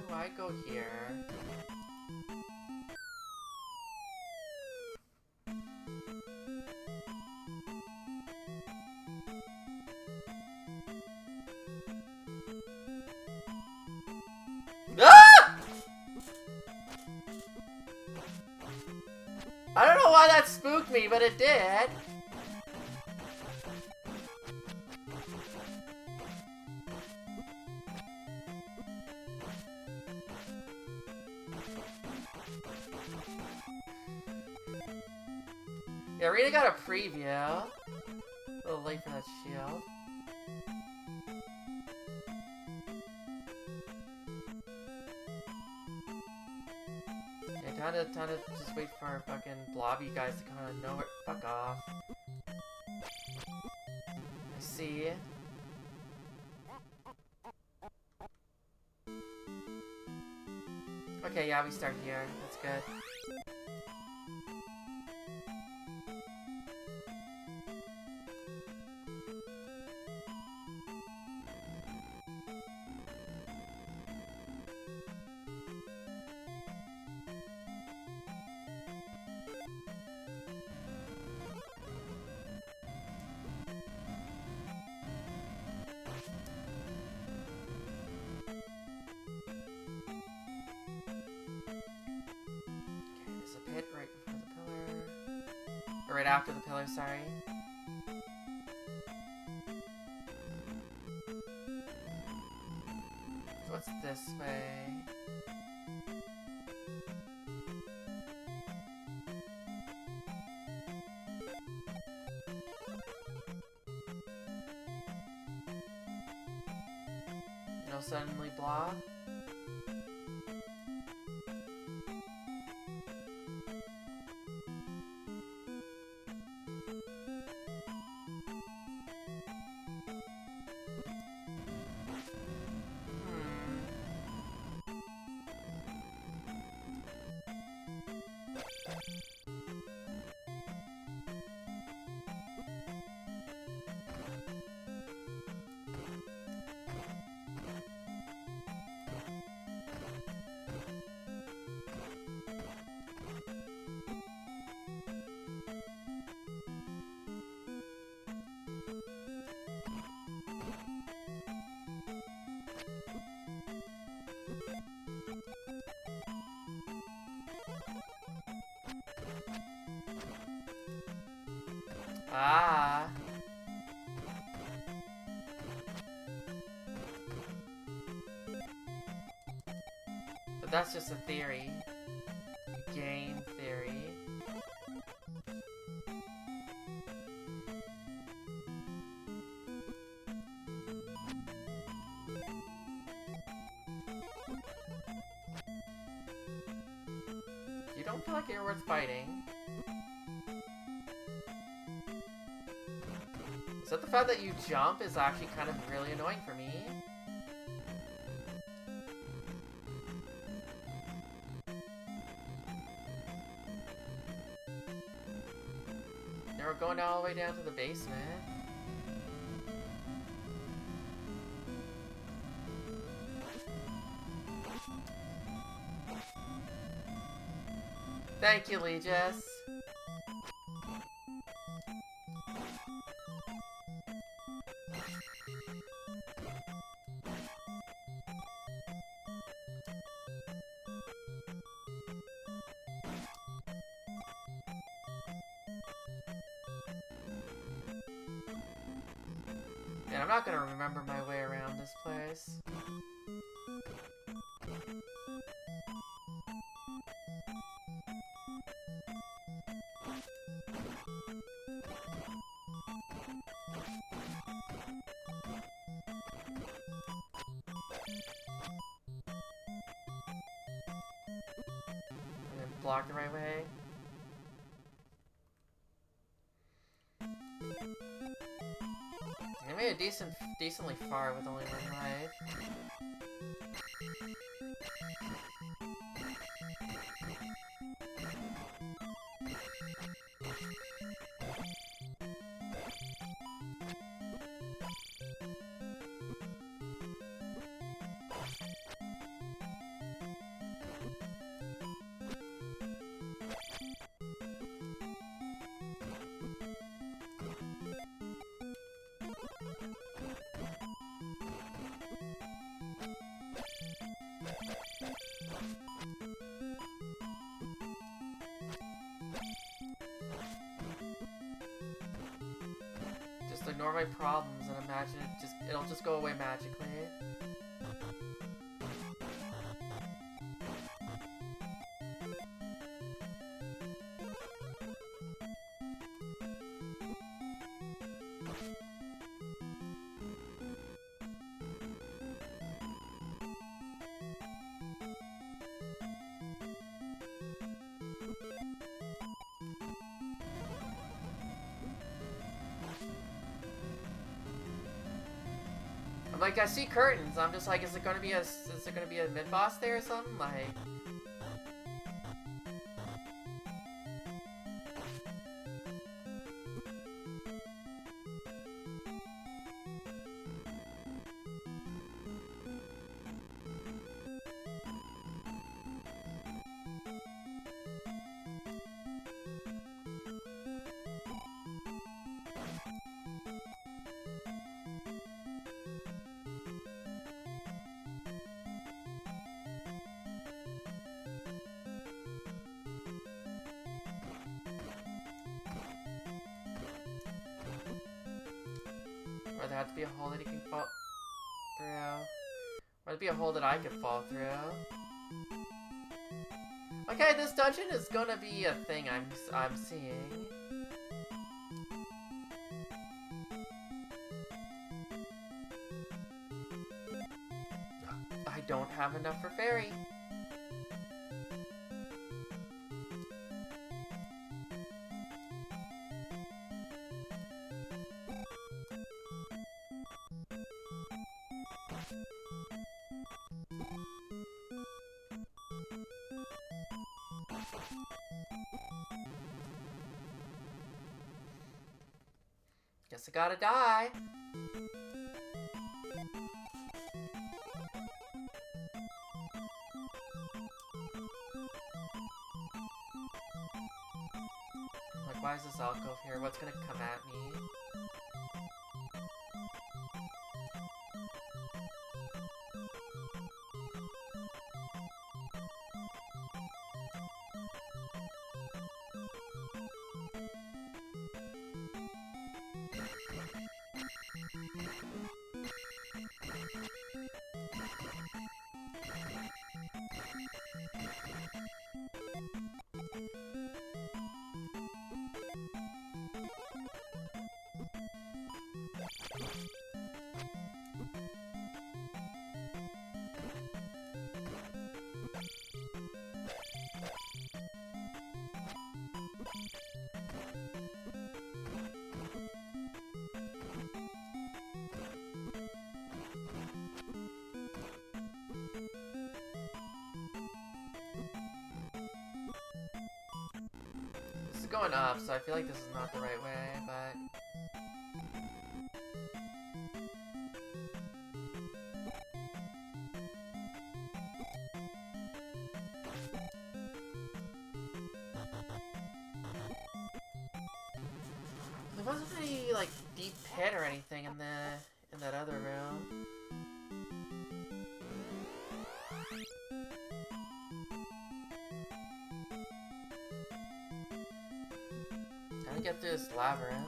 Why do I go here? Ah! I don't know why that spooked me, but it did. Yeah, Rita got a preview. A little late for that shield. Yeah, time to just wait for fucking blobby guys to come out of nowhere. Fuck off. I see. Okay, yeah, we start here. That's good. Hit right before the pillar. Or right after the pillar, sorry. So what's this way? No suddenly block. Ah. But that's just a theory. Game theory. You don't feel like you're worth fighting. Is that the fact that you jump is actually kind of really annoying for me? Now we're going all the way down to the basement. Thank you, Legis. Man, I'm not gonna remember my way around this place. And then block the right way. I made it decently far with only one life. Just ignore my problems and imagine it'll just go away magically. Like, I see curtains. I'm just like, is it gonna be a mid boss there or something? Like, or there has to be a hole that he can fall through. Or there'd be a hole that I could fall through. Okay, this dungeon is gonna be a thing I'm seeing. I don't have enough for fairy. Guess I gotta die. Like, why is this alcove here? What's gonna come at me? going up, so I feel like this is not the right way, but... There wasn't any, like, deep pit or anything in that other room. Gotta get through this labyrinth.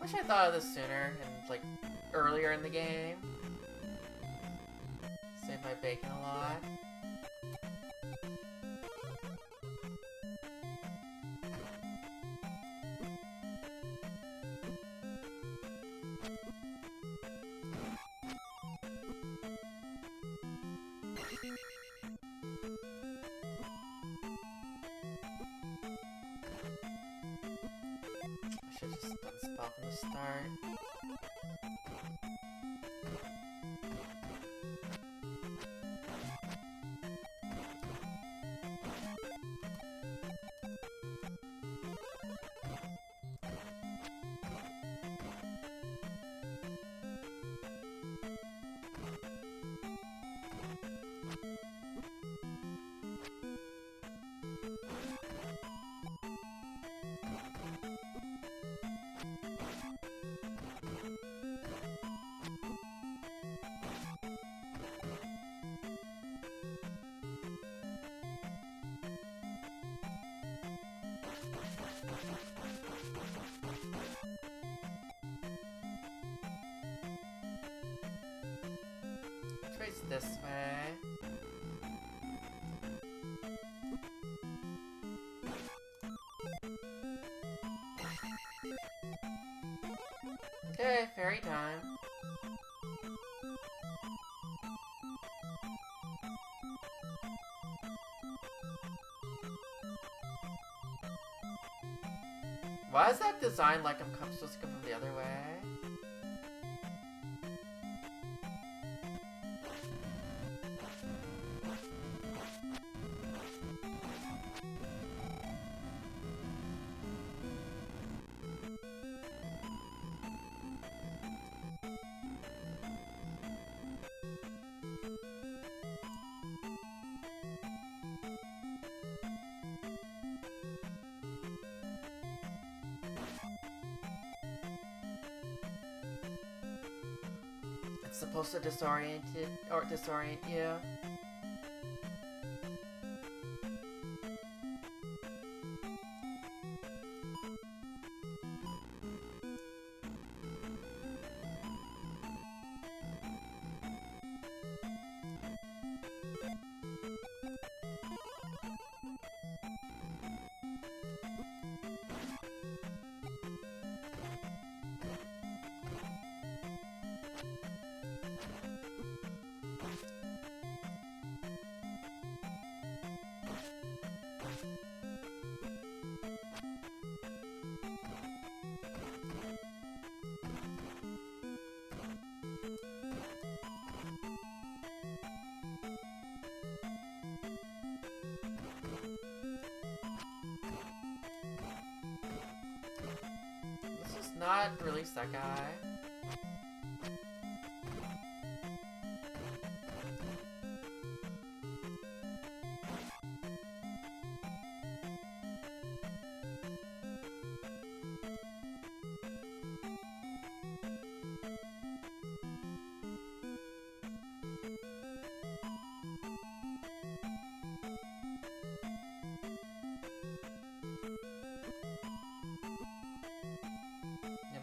Wish I thought of this sooner and like earlier in the game. Save my bacon a lot. I should just done spot from the start. Trace this way. Okay, fairy time. Why is that designed like I'm supposed to come from the other way? It's supposed to disorient you. Not release that guy.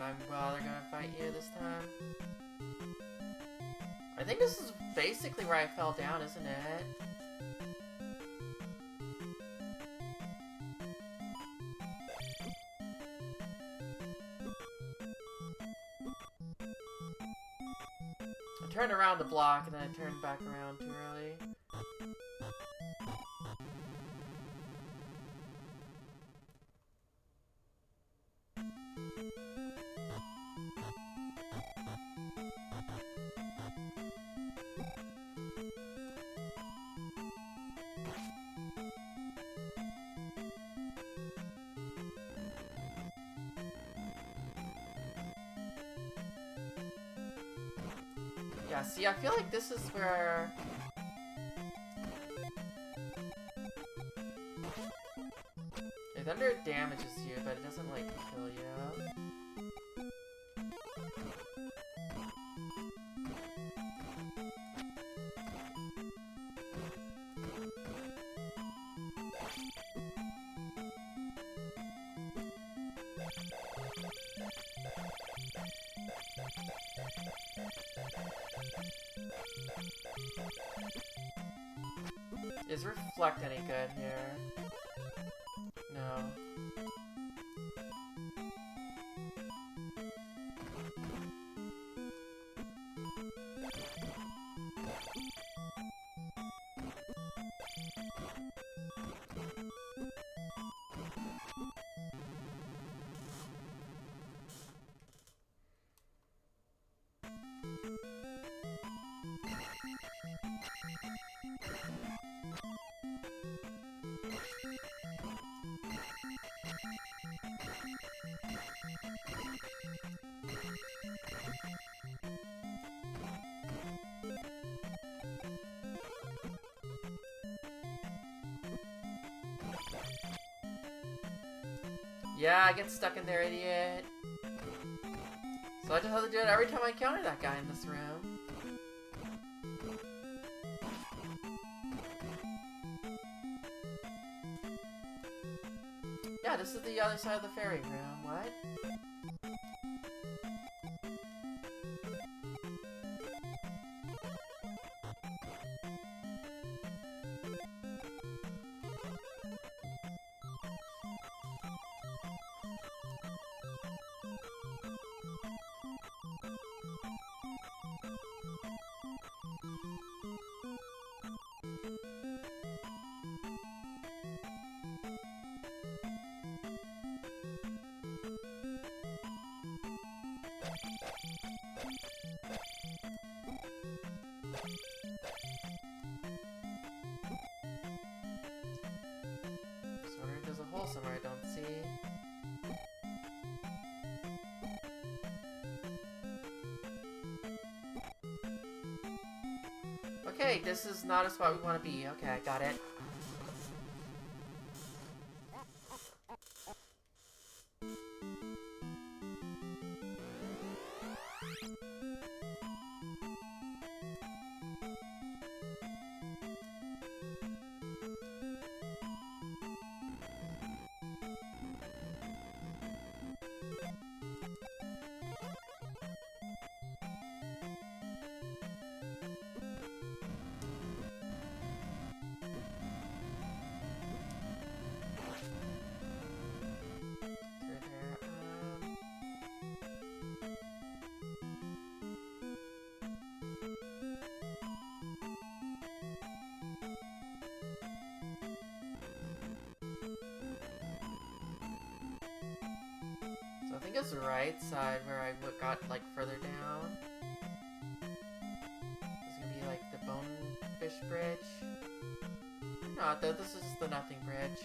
I'm rather gonna fight you this time. I think this is basically where I fell down, isn't it? I turned around the block and then I turned back around too early. Yeah, see, I feel like this is where... Yeah, thunder damages you, but it doesn't, like, kill you. Is Reflect any good here? No. Yeah, I get stuck in there, idiot. So I just have to do it every time I encounter that guy in this room. Yeah, this is the other side of the fairy room. What? There's a hole somewhere I don't see. Okay, this is not a spot we want to be. Okay, I got it. I think it's the right side where I got, like, further down. This is gonna be, like, the Bonefish Bridge. No, this is the Nothing Bridge.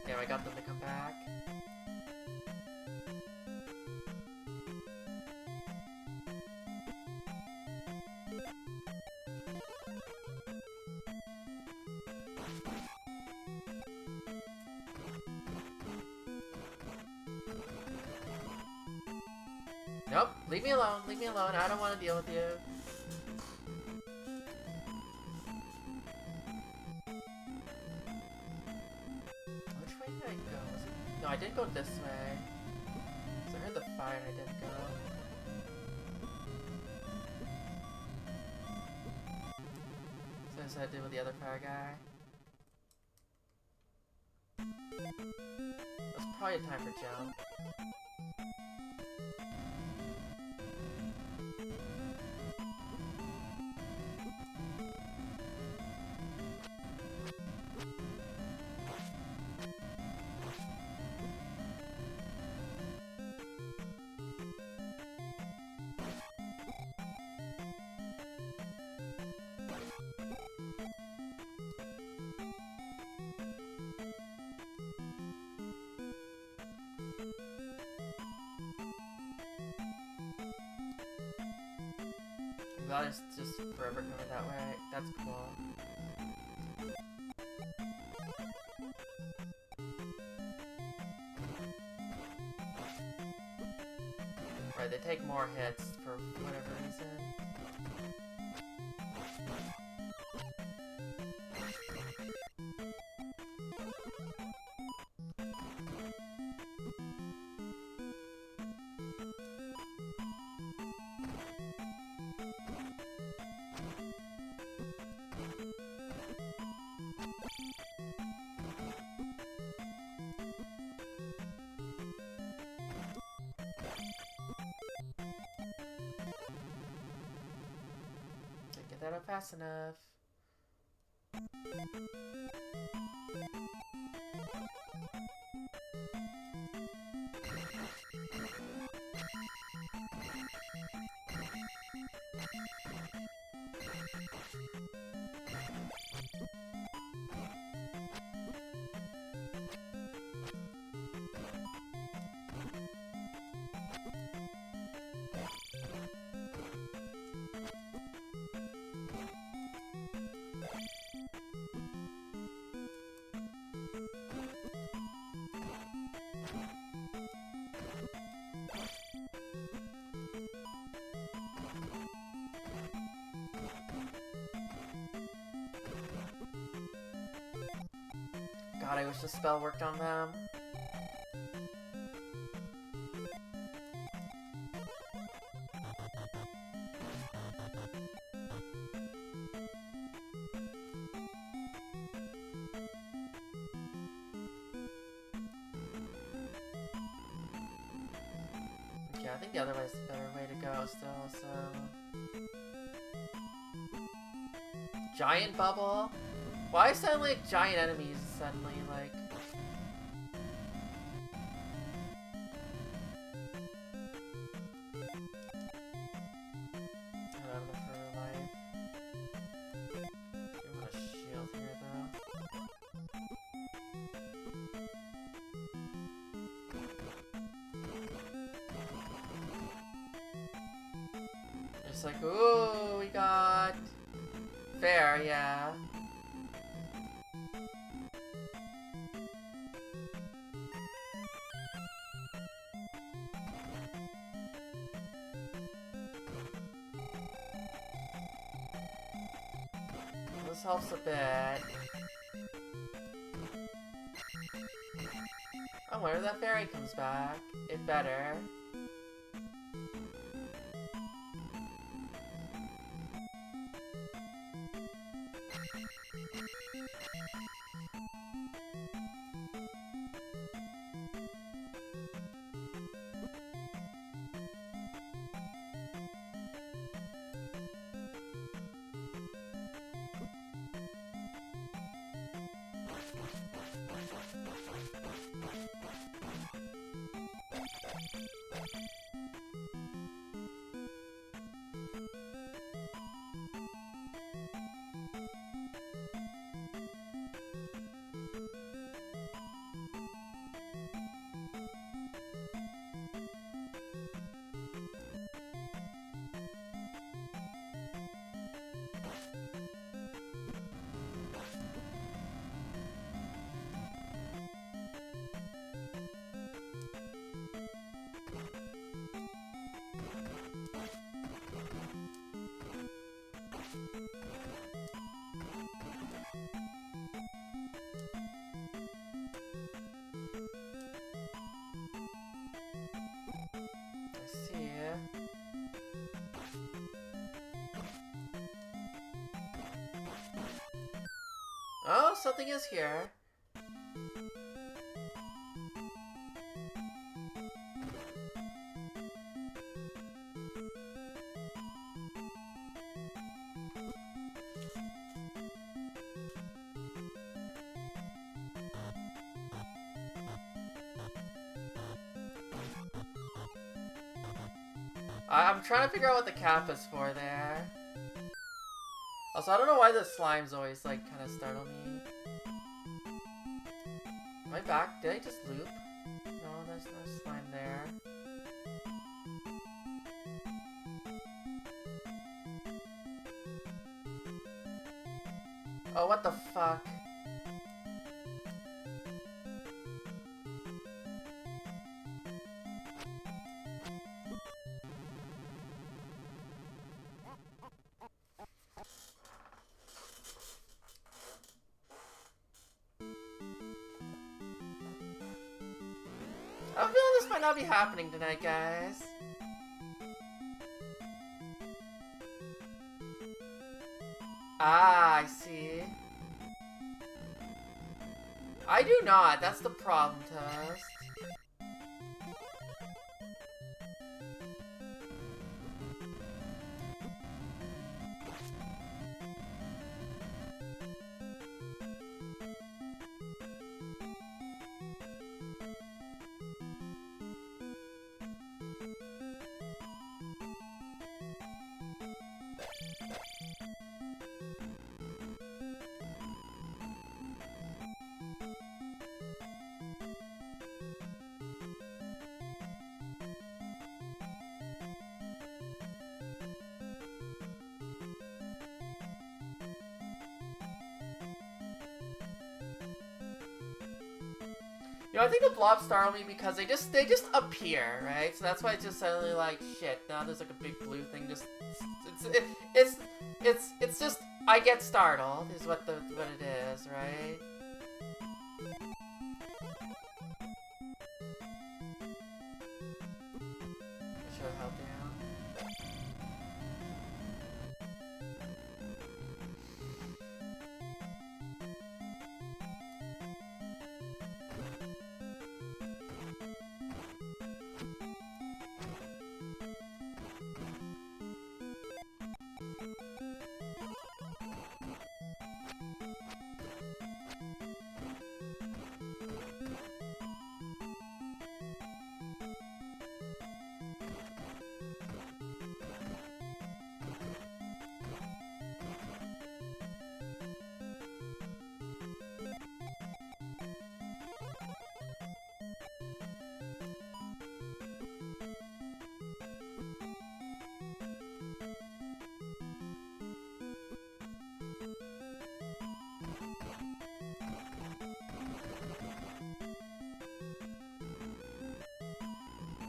Damn, I got them to come back. Nope, leave me alone, I don't want to deal with you. Which way did I go? No, I didn't go this way. So I heard the fire and I didn't go. So I decided to deal with the other fire guy. That's probably a time for jump. God, it's just forever coming that way. That's cool. Right, they take more hits for whatever reason. That up fast enough. God, I wish the spell worked on them. Yeah, I think the other way's the better way to go still, so... Giant bubble? Why sound like giant enemies suddenly, like... I don't have enough for life. I want a shield here, though. It's like, ooh, we got... Fair, yeah. This helps a bit. Oh, whenever that fairy comes back, it better. Oh, something is here. I'm trying to figure out what the cap is for there. Also, I don't know why the slimes always, like, kind of startle me. Am I back? Did I just loop? No, there's no slime there. Oh, what the fuck? I'm feeling this might not be happening tonight, guys. Ah, I see. I do not. That's the problem, Toast. You know, I think the blobs startle me because they just appear, right? So that's why it's just suddenly like, shit, now there's like a big blue thing just it's just I get startled is what it is, right? Should have helped you out.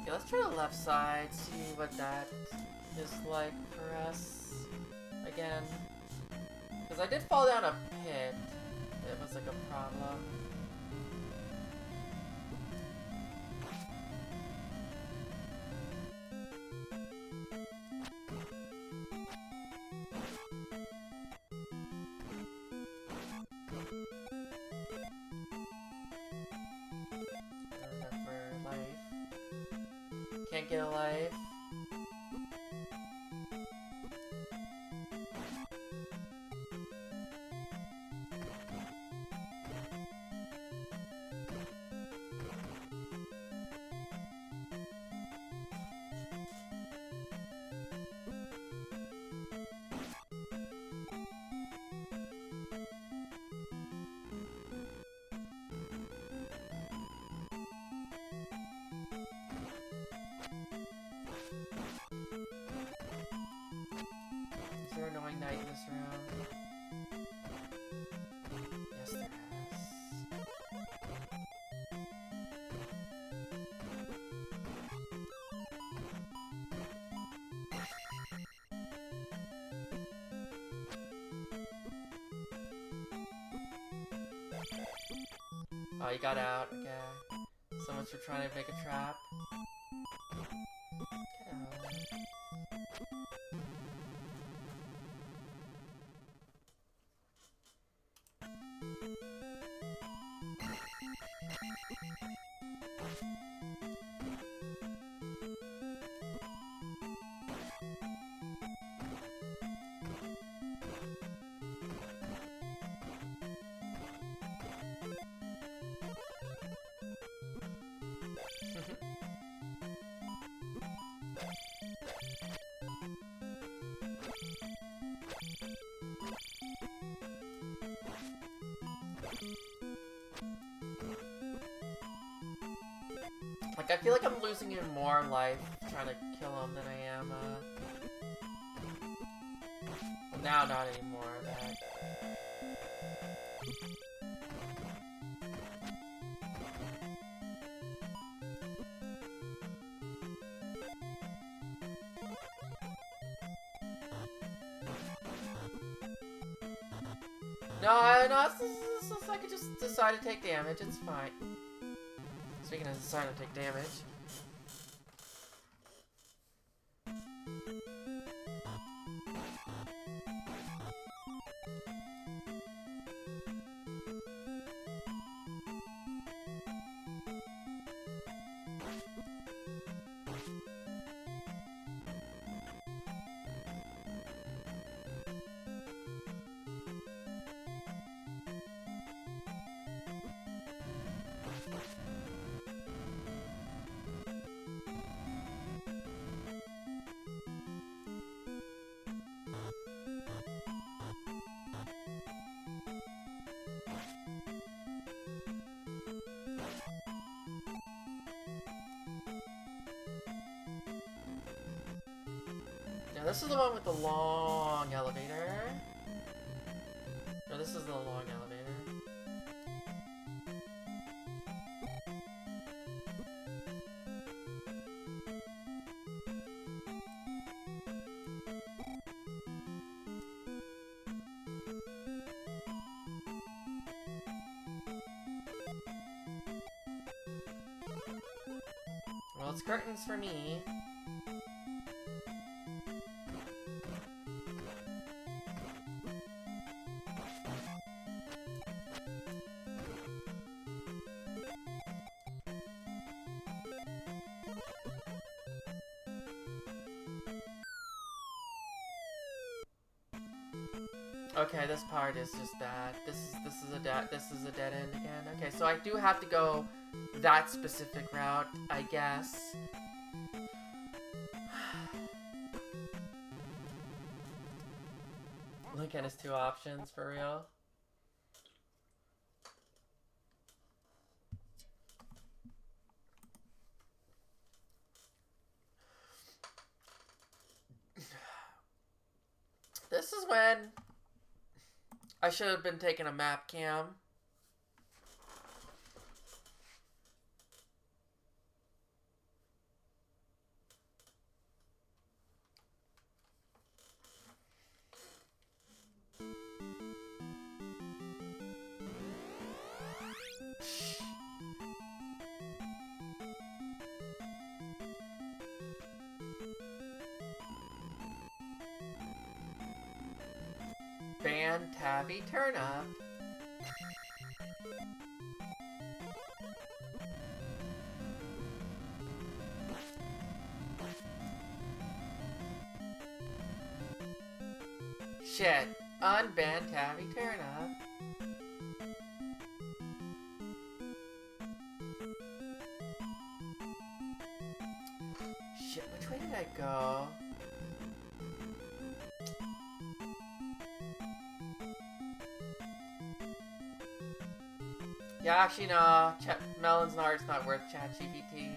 Okay, let's try the left side, see what that is like for us again. Because I did fall down a pit. It was like a problem. For life. Can't get a life. Is there an annoying knight in this room? Yes, there is. Oh, you got out. Okay. So much for trying to make a trap. Get out. Like, I feel like I'm losing even more life trying to kill him than I am, well, now not anymore, but... No, I could just decide to take damage, it's fine. Speaking of deciding to take damage. This is the one with the long elevator. No, this is the long elevator. Well, it's curtains for me. Okay, this part is just bad. This is a dead end again. Okay, so I do have to go that specific route, I guess. Look at his two options for real. This is when I should have been taking a map cam. Tabby Turnip. Shit. Unban Tabby Turnip. Shit, which way did I go? Yeah, actually, no. Melon's Art's not worth ChatGPT.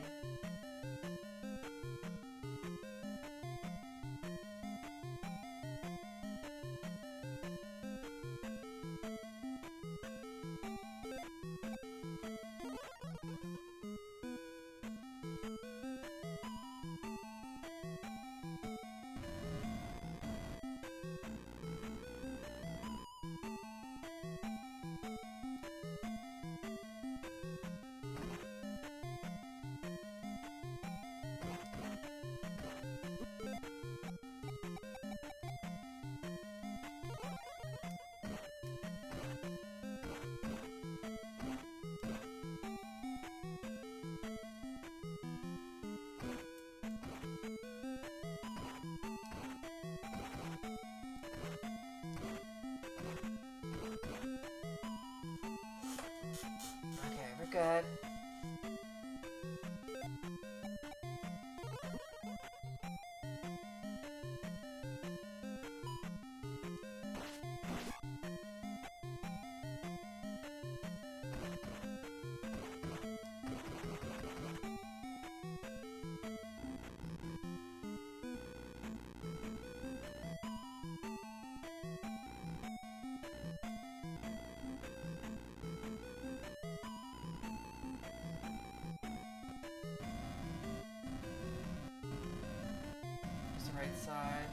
right side.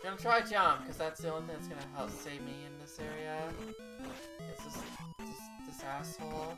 I'm gonna try jump, because that's the only thing that's gonna help save me in this area. It's this asshole.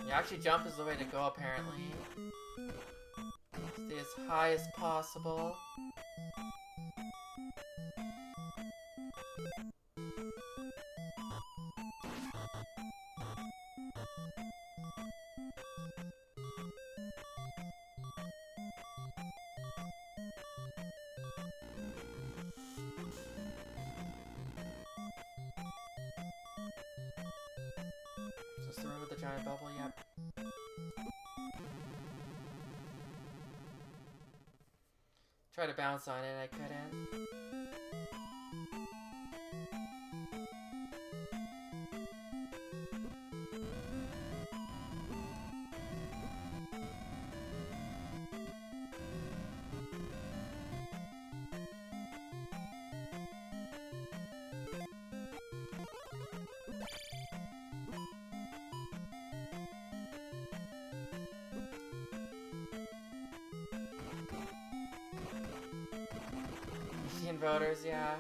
Yeah, actually jump is the way to go, apparently. Stay as high as possible. Just the room with the giant bubble, yep. Try to bounce on it, I couldn't. Voters, yeah.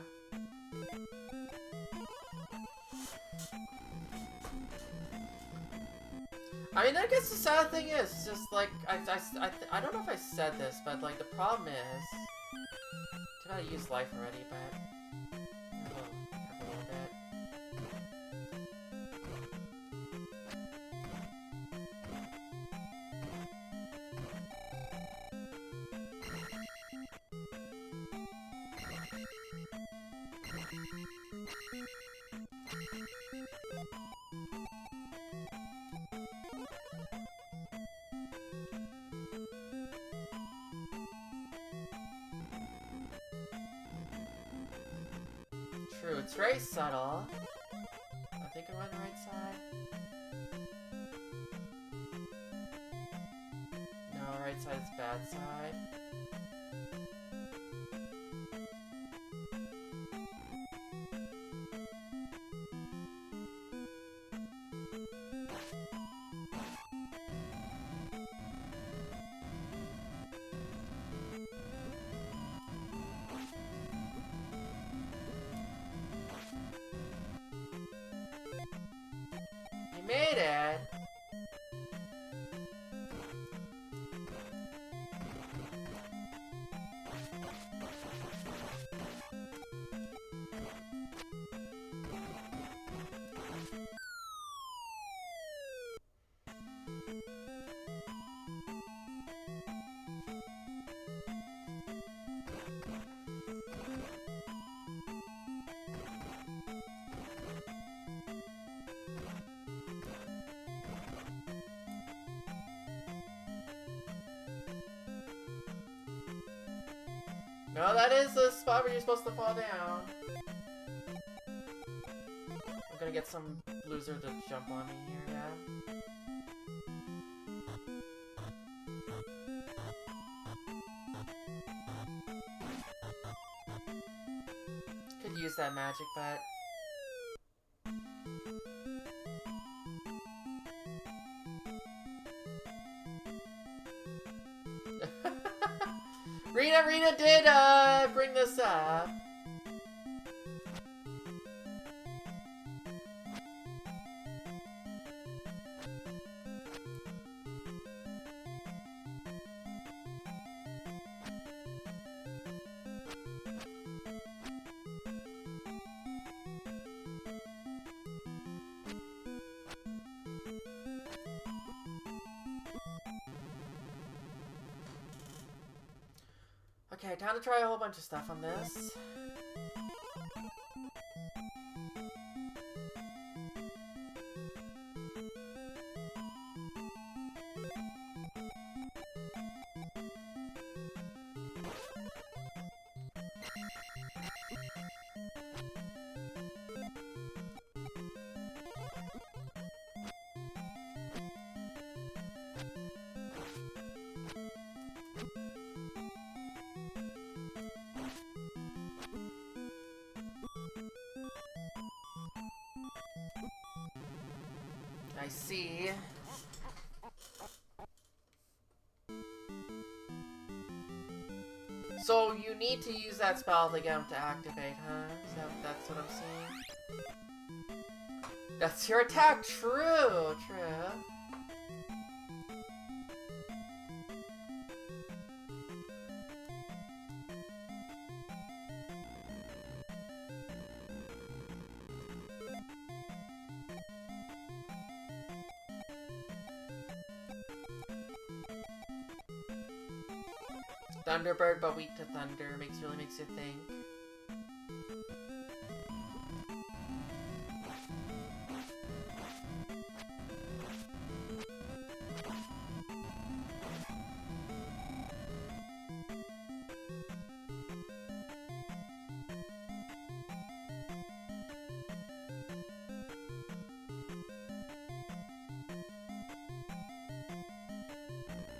I mean, I guess the sad thing is, just like, I don't know if I said this, but like, the problem is, I gotta use life already, but have a little bit. True, it's very subtle. I think I'm on the right side. No, right side's bad side. You made it! No, that is the spot where you're supposed to fall down. I'm gonna get some loser to jump on me here, yeah. Could use that magic, but... Rita did, bring this up. Okay, time to try a whole bunch of stuff on this. I see. So you need to use that spell to get him to activate, huh? That's what I'm seeing? That's your attack! True! True. Thunderbird, but weak to thunder. Really makes you think.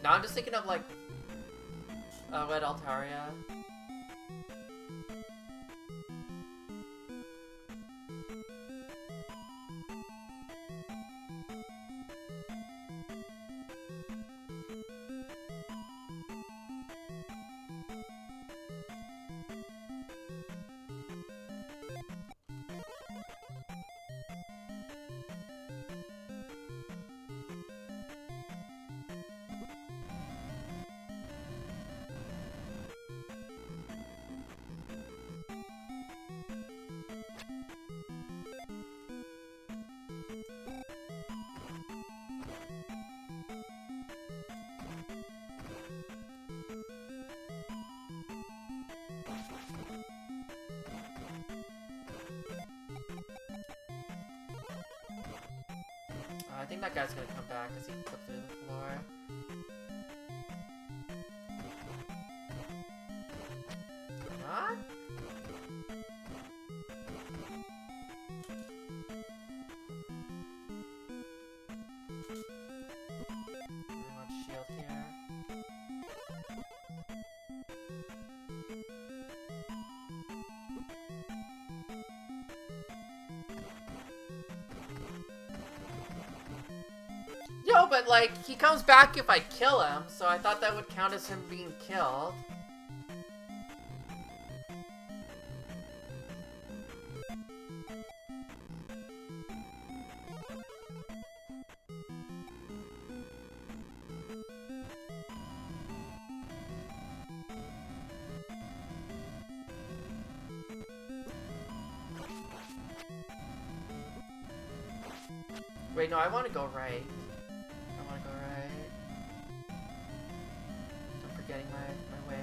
Now I'm just thinking of like Red Altaria. I think that guy's gonna come back as he flipped through the floor. What? I want shield here. Yo, but like, he comes back if I kill him, so I thought that would count as him being killed. Wait, no, I want to go right. I want to go right. I'm forgetting my way.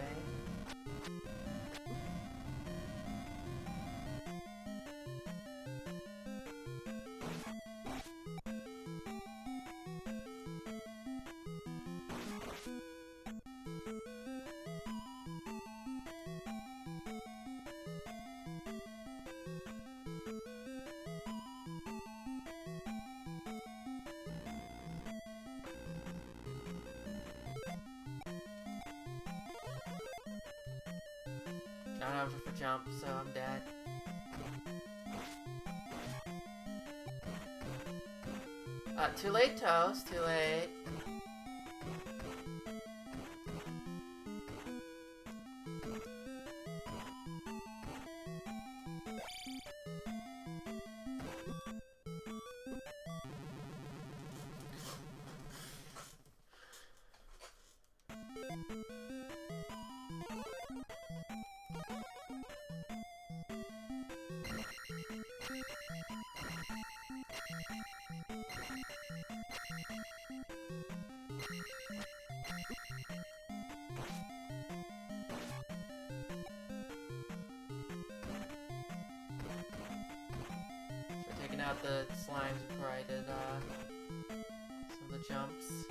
I don't have a jump, so I'm dead. Too late, Toast. Too late. out the slimes before I did some of the jumps.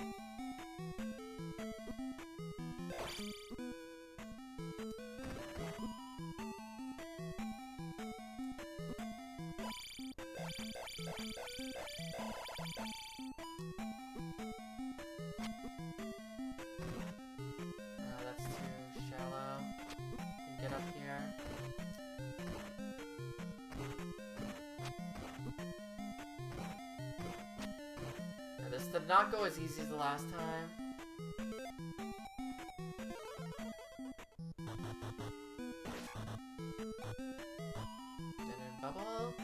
That's too shallow. You can get up here. Now, this did not go as easy as the last time. Didn't bubble.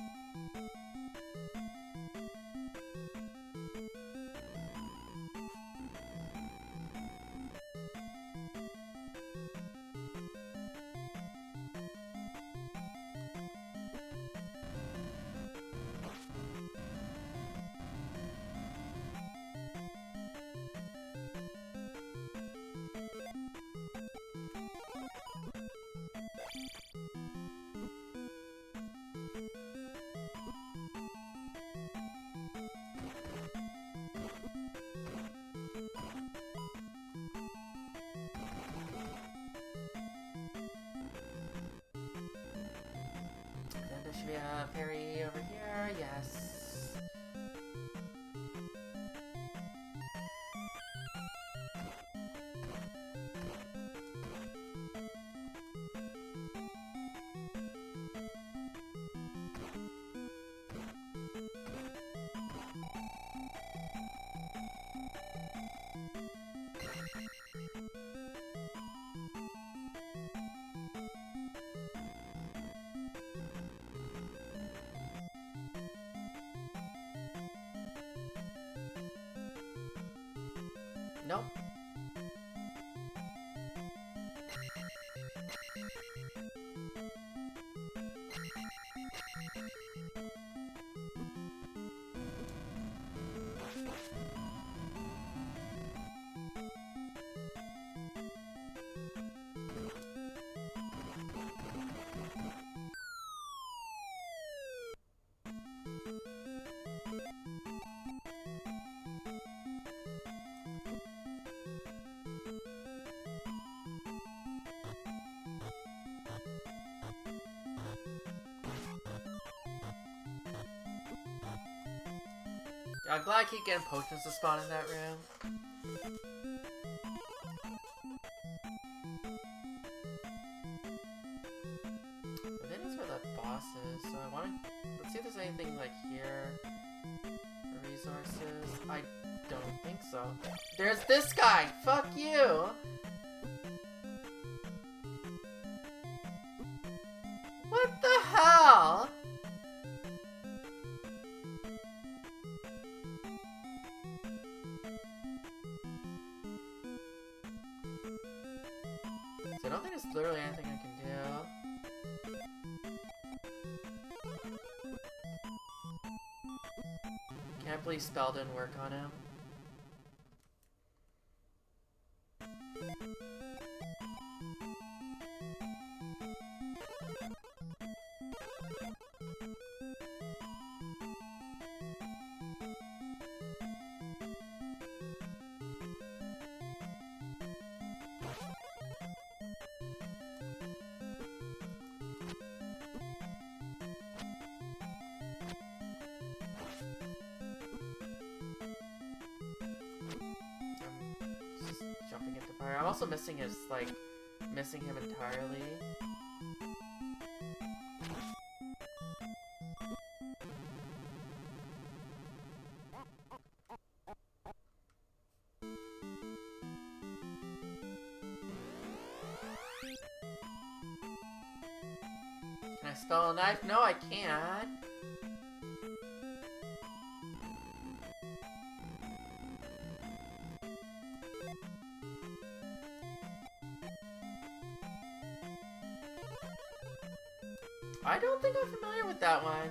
Then there should be a fairy over here. Yes. Nope. I'm glad I keep getting potions to spawn in that room. I think that's where the boss is, so I want to... Let's see if there's anything, like, here for resources. I don't think so. There's this guy! Fuck you! What the hell? So I don't think there's literally anything I can do. Can't believe spell didn't work on him. Jumping into fire. I'm also missing his, like, missing him entirely. Can I spell a knife? No, I can't. I don't think I'm familiar with that one.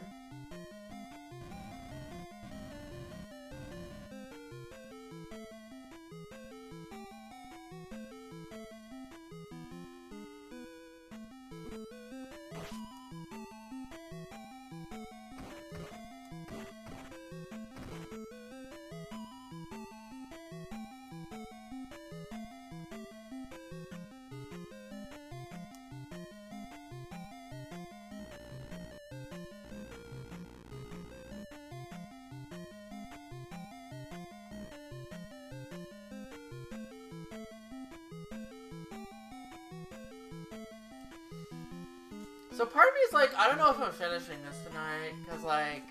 So part of me is like, I don't know if I'm finishing this tonight, because like,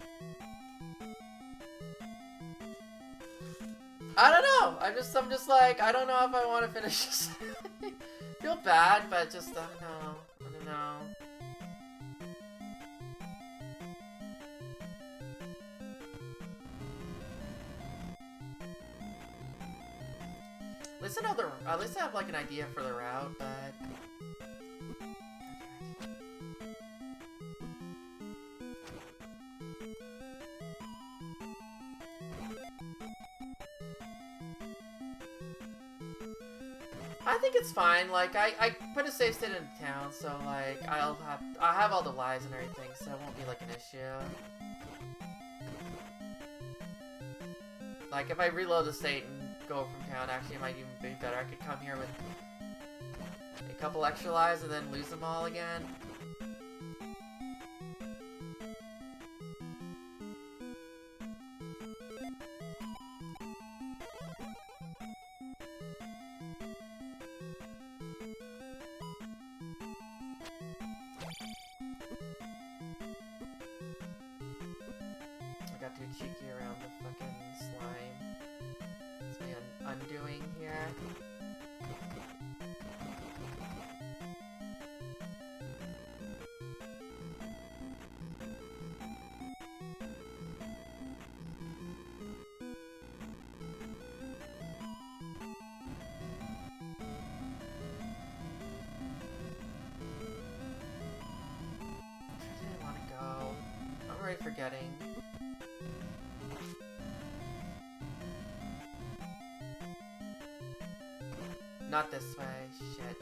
I don't know. I'm just like, I don't know if I want to finish this. Feel bad, but just, I don't know. I don't know. At least I have like an idea for the route, but I think it's fine. Like I put a safe state in town, so like I have all the lives and everything, so it won't be like an issue. Like if I reload the state and go from town, actually it might even be better. I could come here with a couple extra lives and then lose them all again. I got too cheeky around the fucking slime. It's me undoing here. Forgetting. Not this way. Shit.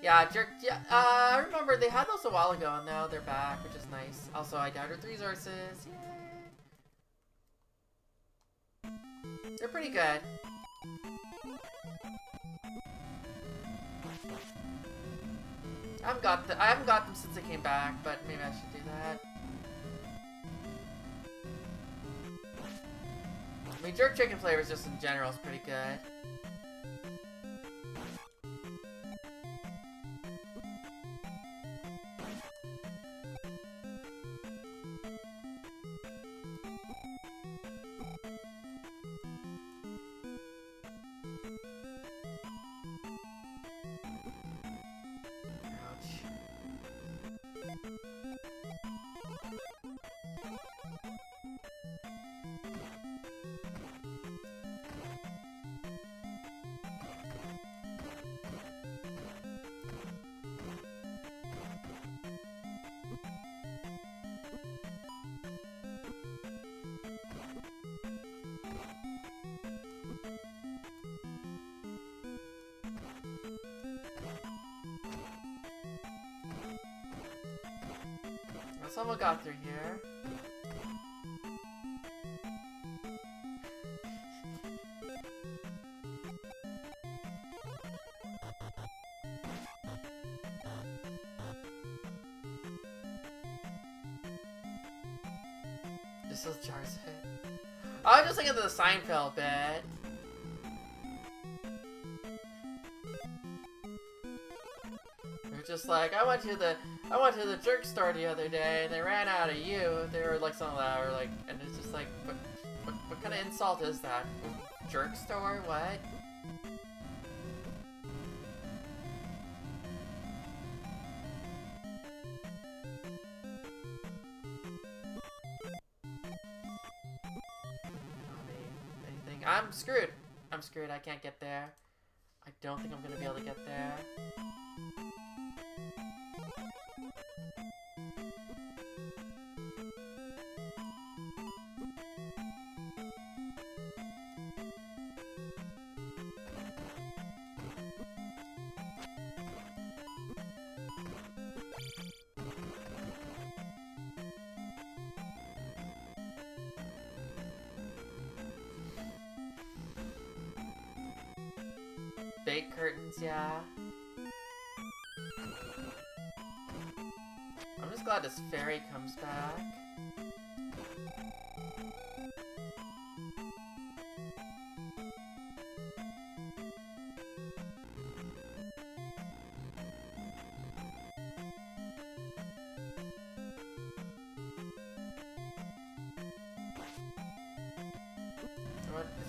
Yeah, jerk. Yeah, I remember they had those a while ago, and now they're back, which is nice. Also, I doubted 3 resources. Yay! They're pretty good. I haven't got them since they came back, but maybe I should do that. I mean, jerk chicken flavors just in general is pretty good. Someone got through here. This is Jar's hit. I was just thinking of the Seinfeld bit. They're just like, I went to the jerk store the other day and they ran out of you. They were like something like that, or like, and it's just like, what kind of insult is that? Jerk store? What? Anything? I'm screwed. I'm screwed. I can't get there. I don't think I'm gonna be able to get there. Fake curtains, yeah. I'm just glad this fairy comes back.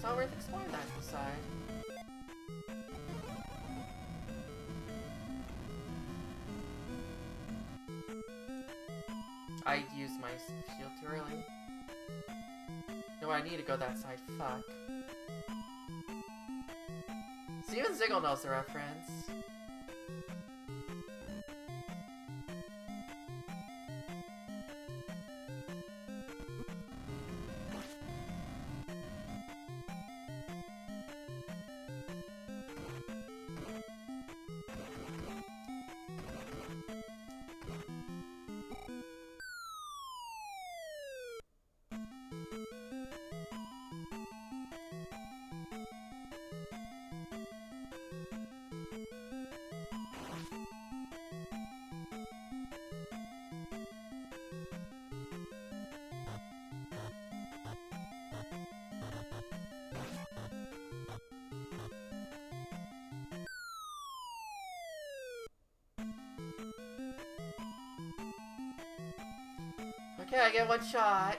it's not worth exploring that side. I used my shield too early. No, I need to go that side. Fuck. See, even Ziggle knows the reference. Okay, I get one shot.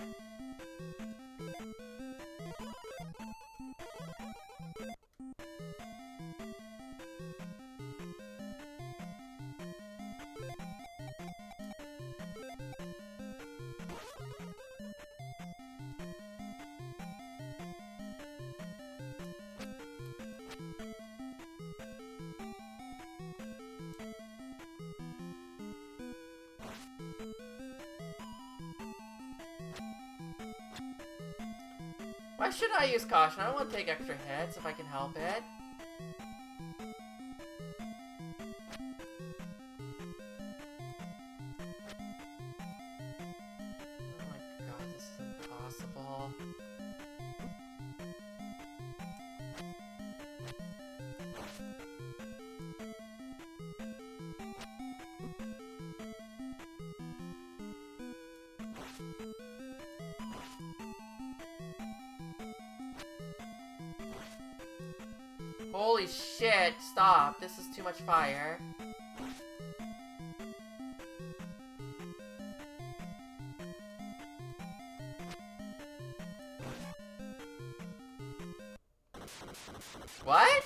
Why shouldn't I use caution? I don't want to take extra hits if I can help it. Oh my god, this is impossible. Holy shit, stop. This is too much fire. What?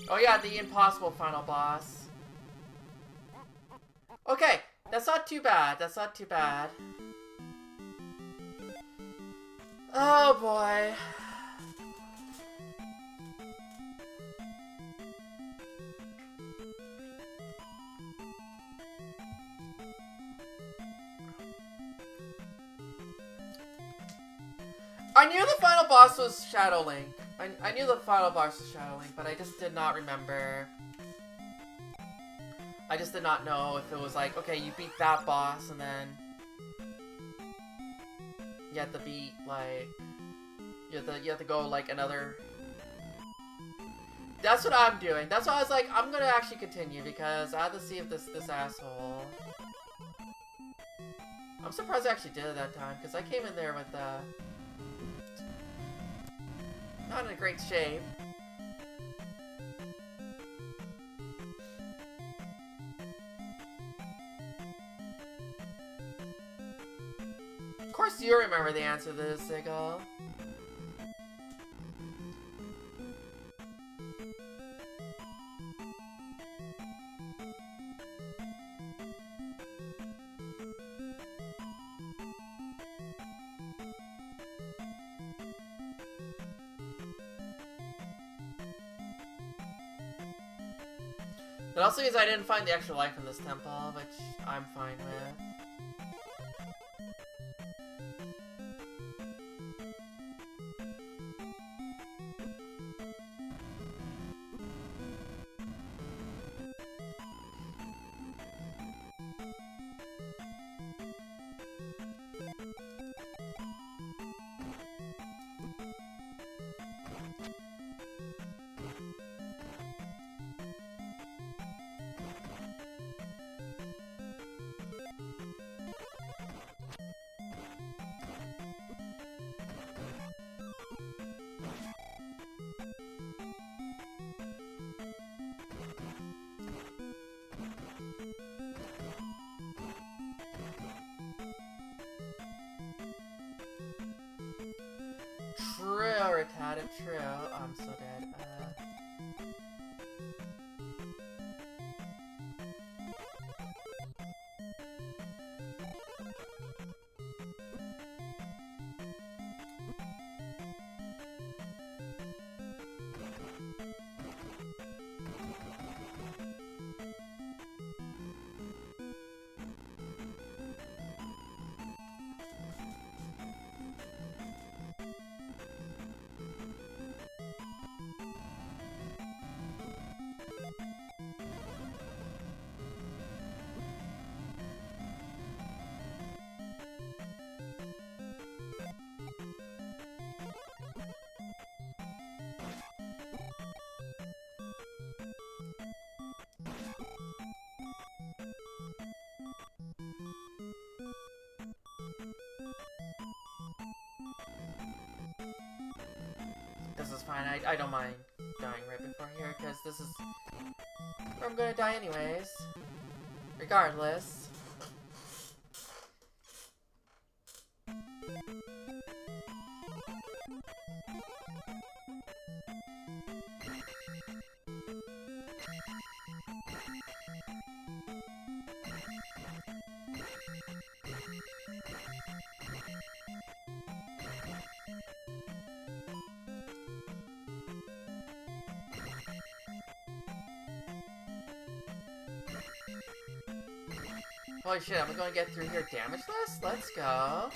Oh yeah, the impossible final boss. Okay, that's not too bad. That's not too bad. Oh boy. I knew the final boss was Shadow Link. I knew the final boss was Shadow Link, but I just did not remember. I just did not know if it was like, okay, you beat that boss and then you have to beat like you have to go like another. That's what I'm doing. That's why I was like, I'm gonna actually continue because I have to see if this asshole. I'm surprised I actually did it that time because I came in there with not in a great shape. Of course you remember the answer to this, Ziggle. It also means I didn't find the extra life in this temple, which I'm fine with. of true. Oh, I'm so dead. This is fine. I don't mind dying right before here, because this is where I'm gonna die anyways. Regardless. Holy shit, am I going to get through here damageless? Let's go.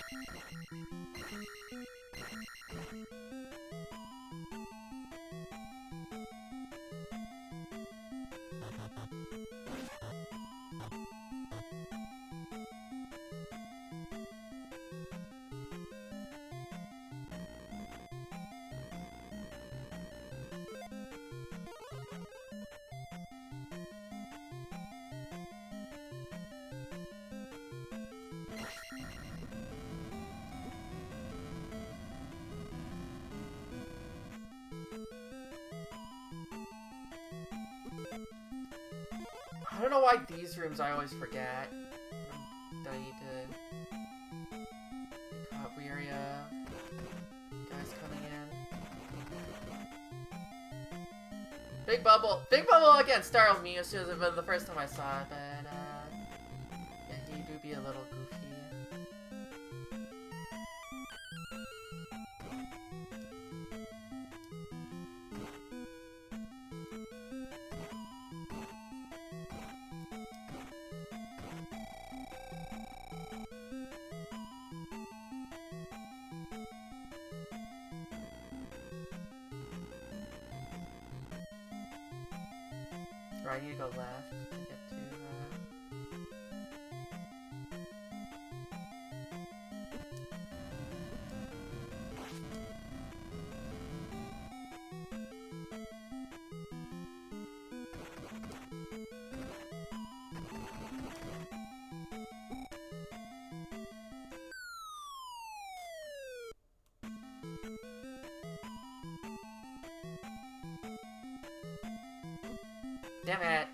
I don't know why these rooms I always forget. That I need to be caught weary of. Guys coming in. Big Bubble! Big Bubble again startled me as soon as the first time I saw it, but yeah, he do be a little goofy. Right, I need to go left to get to, Damn it!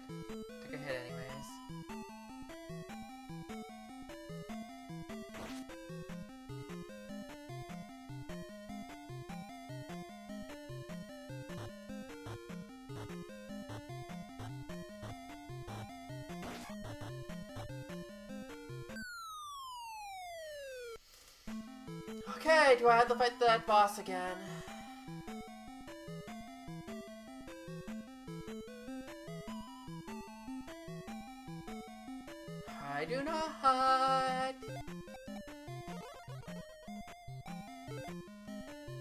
Took a hit anyways. Okay, do I have to fight that boss again? I do not.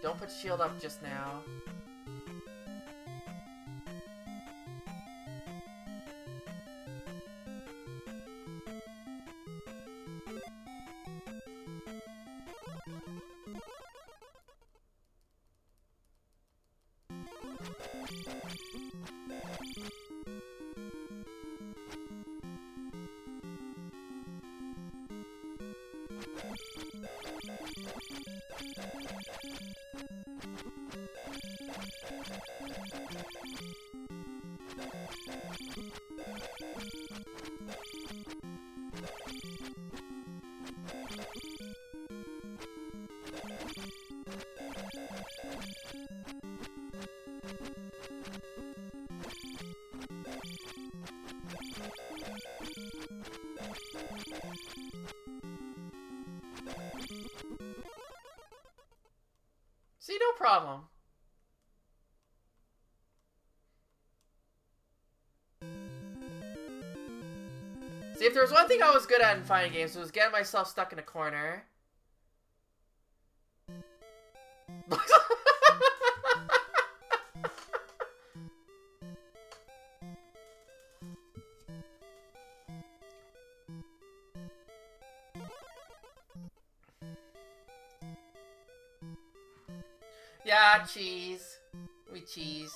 Don't put shield up just now. problem. See, if there was one thing I was good at in fighting games, it was getting myself stuck in a corner. Yeah, cheese. We cheesed.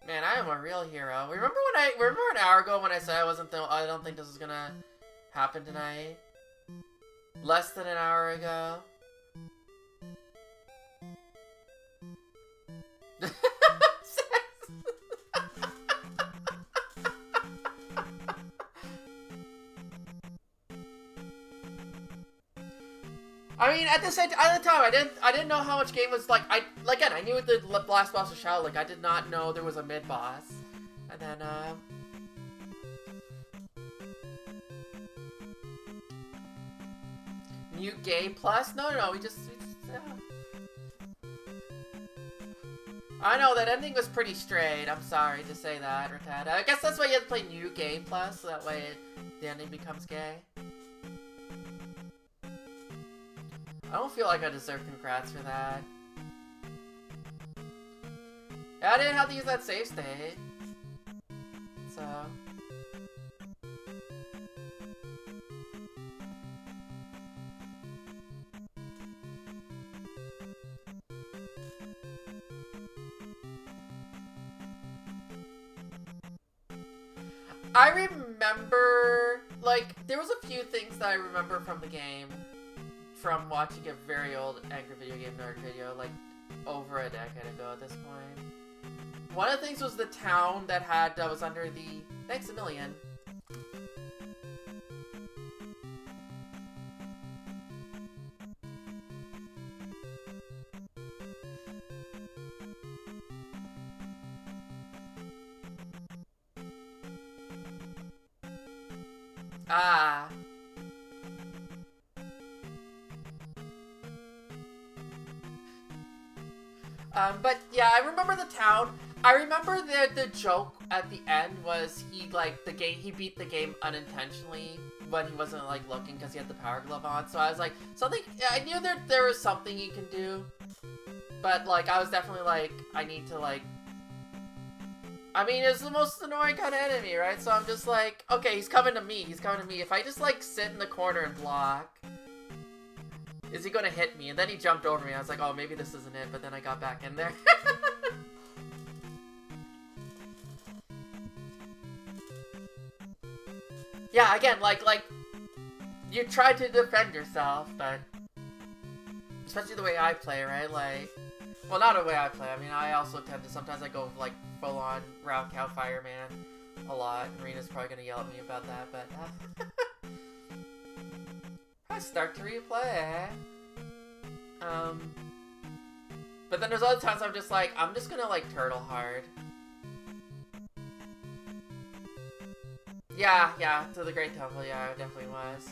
Man, I am a real hero. Remember an hour ago when I said I don't think this is gonna happen tonight? Less than an hour ago. I mean, at the time, I didn't know how much game was like. Again, I knew the last boss was Shadow. Like, I did not know there was a mid boss, and then New Game Plus. No, we just I know that ending was pretty straight. I'm sorry to say that, Rattata. I guess that's why you have to play New Game Plus, so that way the ending becomes gay. I don't feel like I deserve congrats for that. Yeah, I didn't have to use that save state. So... I remember... Like, there was a few things that I remember from the game. From watching a very old Angry Video Game Nerd video, like, over a decade ago at this point. One of the things was the town that was under the... Thanks a million. Ah. But yeah, I remember the town. I remember the joke at the end was he beat the game unintentionally when he wasn't like looking because he had the power glove on. So I was like, I knew there was something you can do, but like I was definitely like, I need to like. I mean, it's the most annoying kind of enemy, right? So I'm just like, okay, he's coming to me. If I just like sit in the corner and block. Is he gonna hit me? And then he jumped over me. I was like, oh, maybe this isn't it. But then I got back in there. Yeah, again, like, you try to defend yourself, but... Especially the way I play, right? Like... Well, not the way I play. I mean, I also tend to... Sometimes I go, like, full-on Round Cow Fireman a lot. Rena's probably gonna yell at me about that, but... I start to replay. But then there's other times I'm just like, I'm just gonna like turtle hard. Yeah, to the Great Temple, yeah, it definitely was.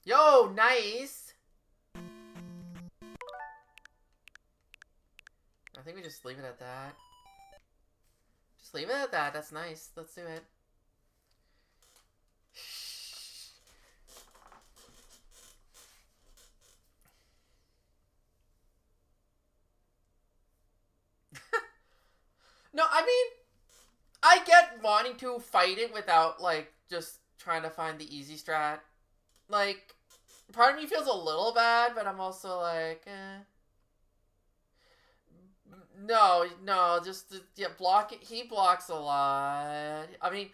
Yo, nice! I think we just leave it at that. Just leave it at that. That's nice. Let's do it. No, I mean, I get wanting to fight it without, like, just trying to find the easy strat. Like, part of me feels a little bad, but I'm also like, eh. No, just, yeah, block it. He blocks a lot. I mean,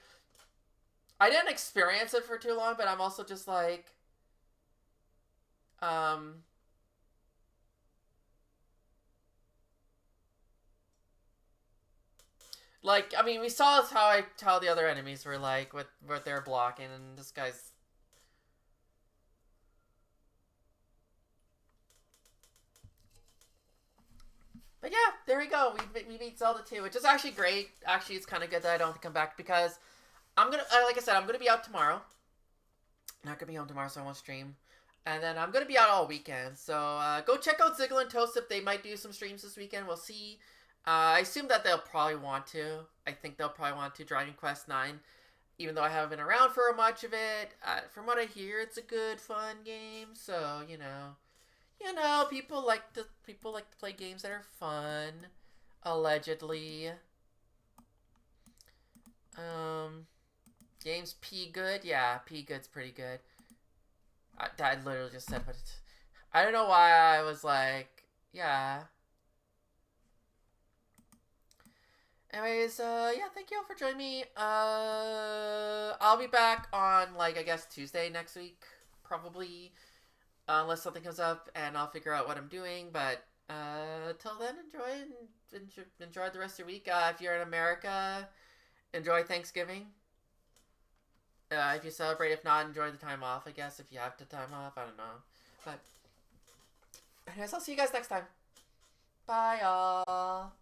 I didn't experience it for too long, but I'm also just like, like, I mean, we saw how the other enemies were like with what they're blocking, and this guy's. But yeah, there we go. We beat Zelda 2, which is actually great. Actually, it's kind of good that I don't have to come back because I'm gonna, like I said, I'm gonna be out tomorrow. Not gonna be home tomorrow, so I won't stream. And then I'm gonna be out all weekend. So go check out Ziggle and Toast if they might do some streams this weekend. We'll see. I assume that they'll probably want to. I think they'll probably want to. Dragon Quest 9, even though I haven't been around for much of it. From what I hear, it's a good, fun game. So people like to play games that are fun. Allegedly. Games P good? Yeah, P good's pretty good. I literally just said, but I don't know why I was like, yeah. Anyways, yeah, thank you all for joining me. I'll be back on, like, I guess Tuesday next week, probably, unless something comes up, and I'll figure out what I'm doing, but, till then, enjoy the rest of your week. If you're in America, enjoy Thanksgiving. If you celebrate, if not, enjoy the time off, I guess, if you have the time off, I don't know. But, anyways, I'll see you guys next time. Bye, y'all.